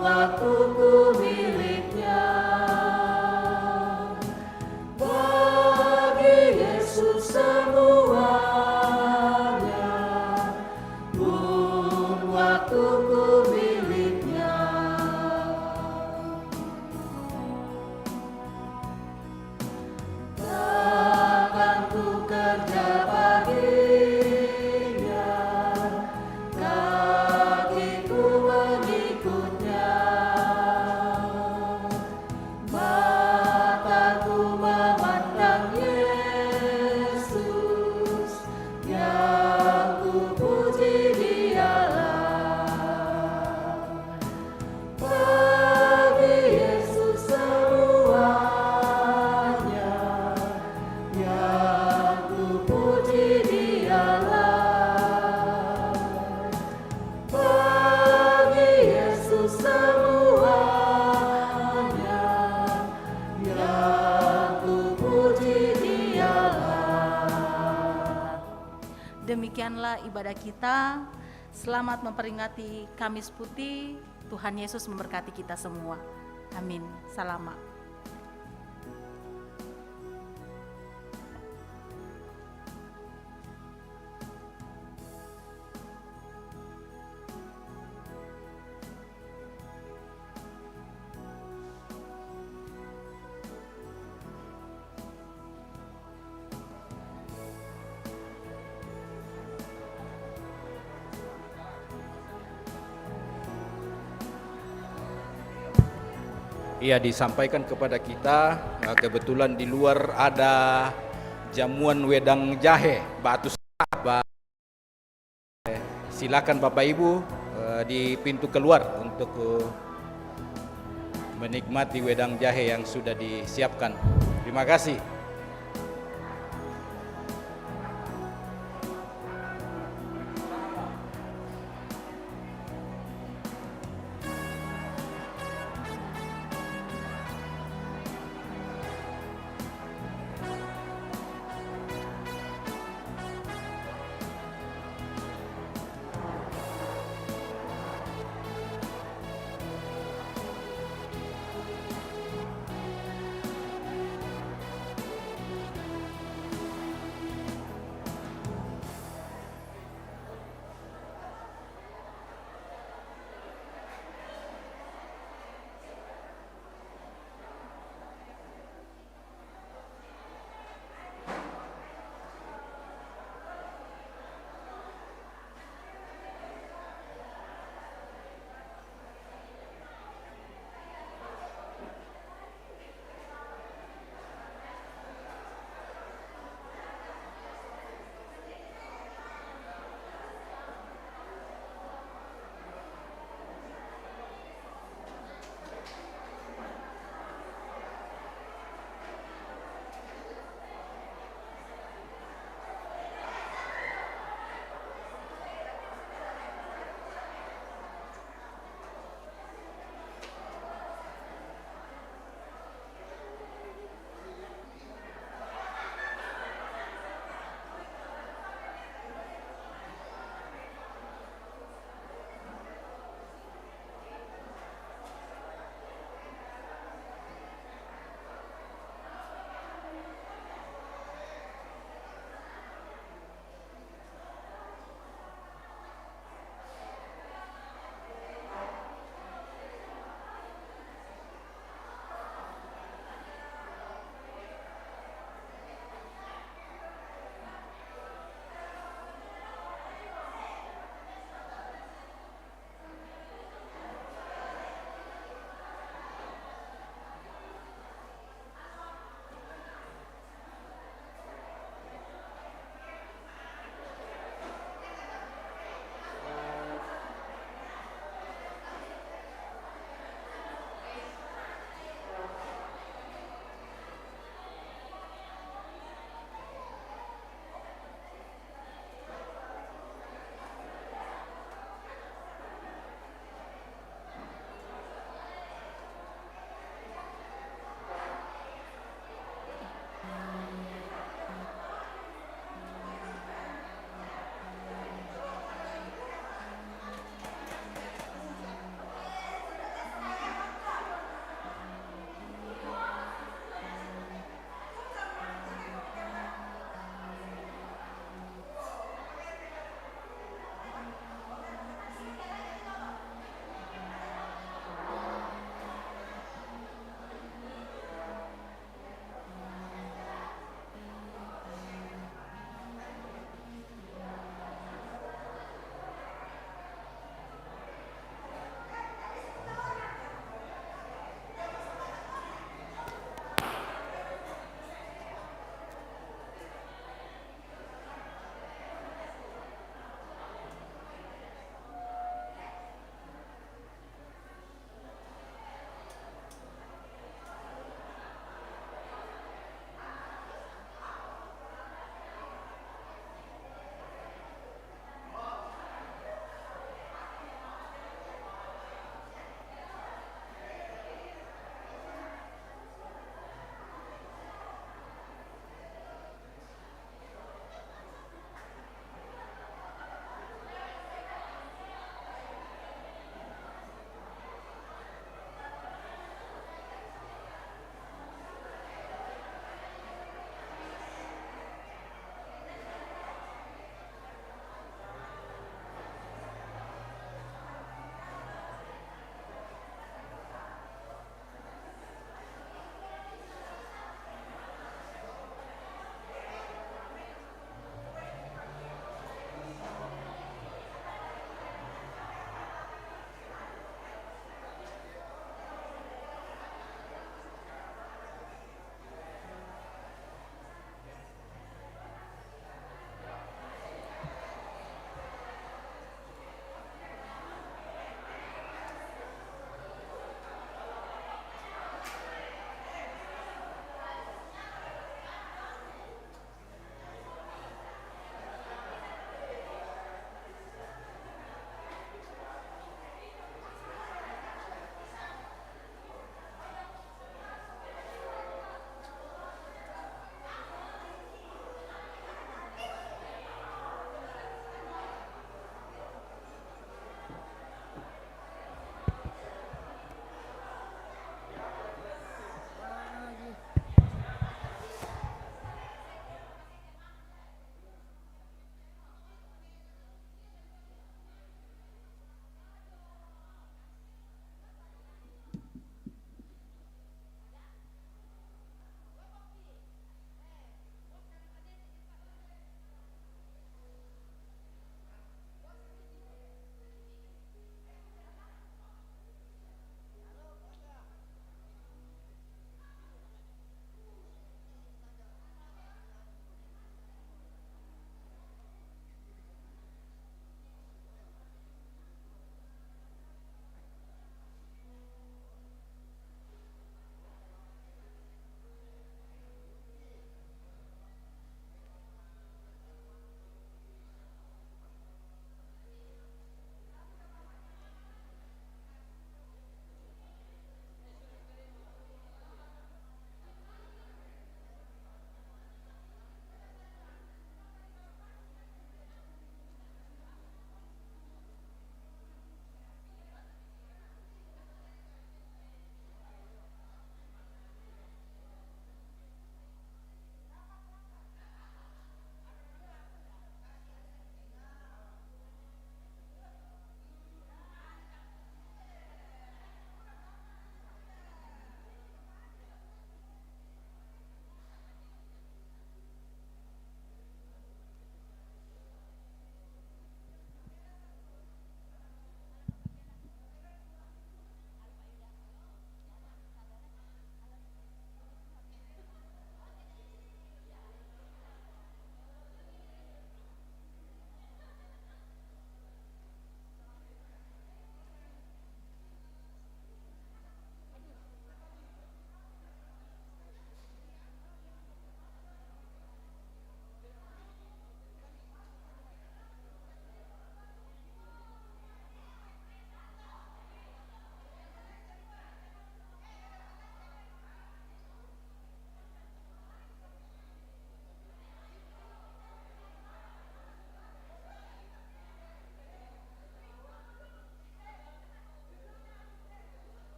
waktuku miliknya. Bagi Yesus semuanya, pun waktuku Demikianlah ibadah kita. Selamat memperingati Kamis Putih. Tuhan Yesus memberkati kita semua. Amin. Salama. Ia disampaikan kepada kita, kebetulan di luar ada jamuan wedang jahe, batu sabah. Silakan Bapak Ibu di pintu keluar untuk menikmati wedang jahe yang sudah disiapkan. Terima kasih.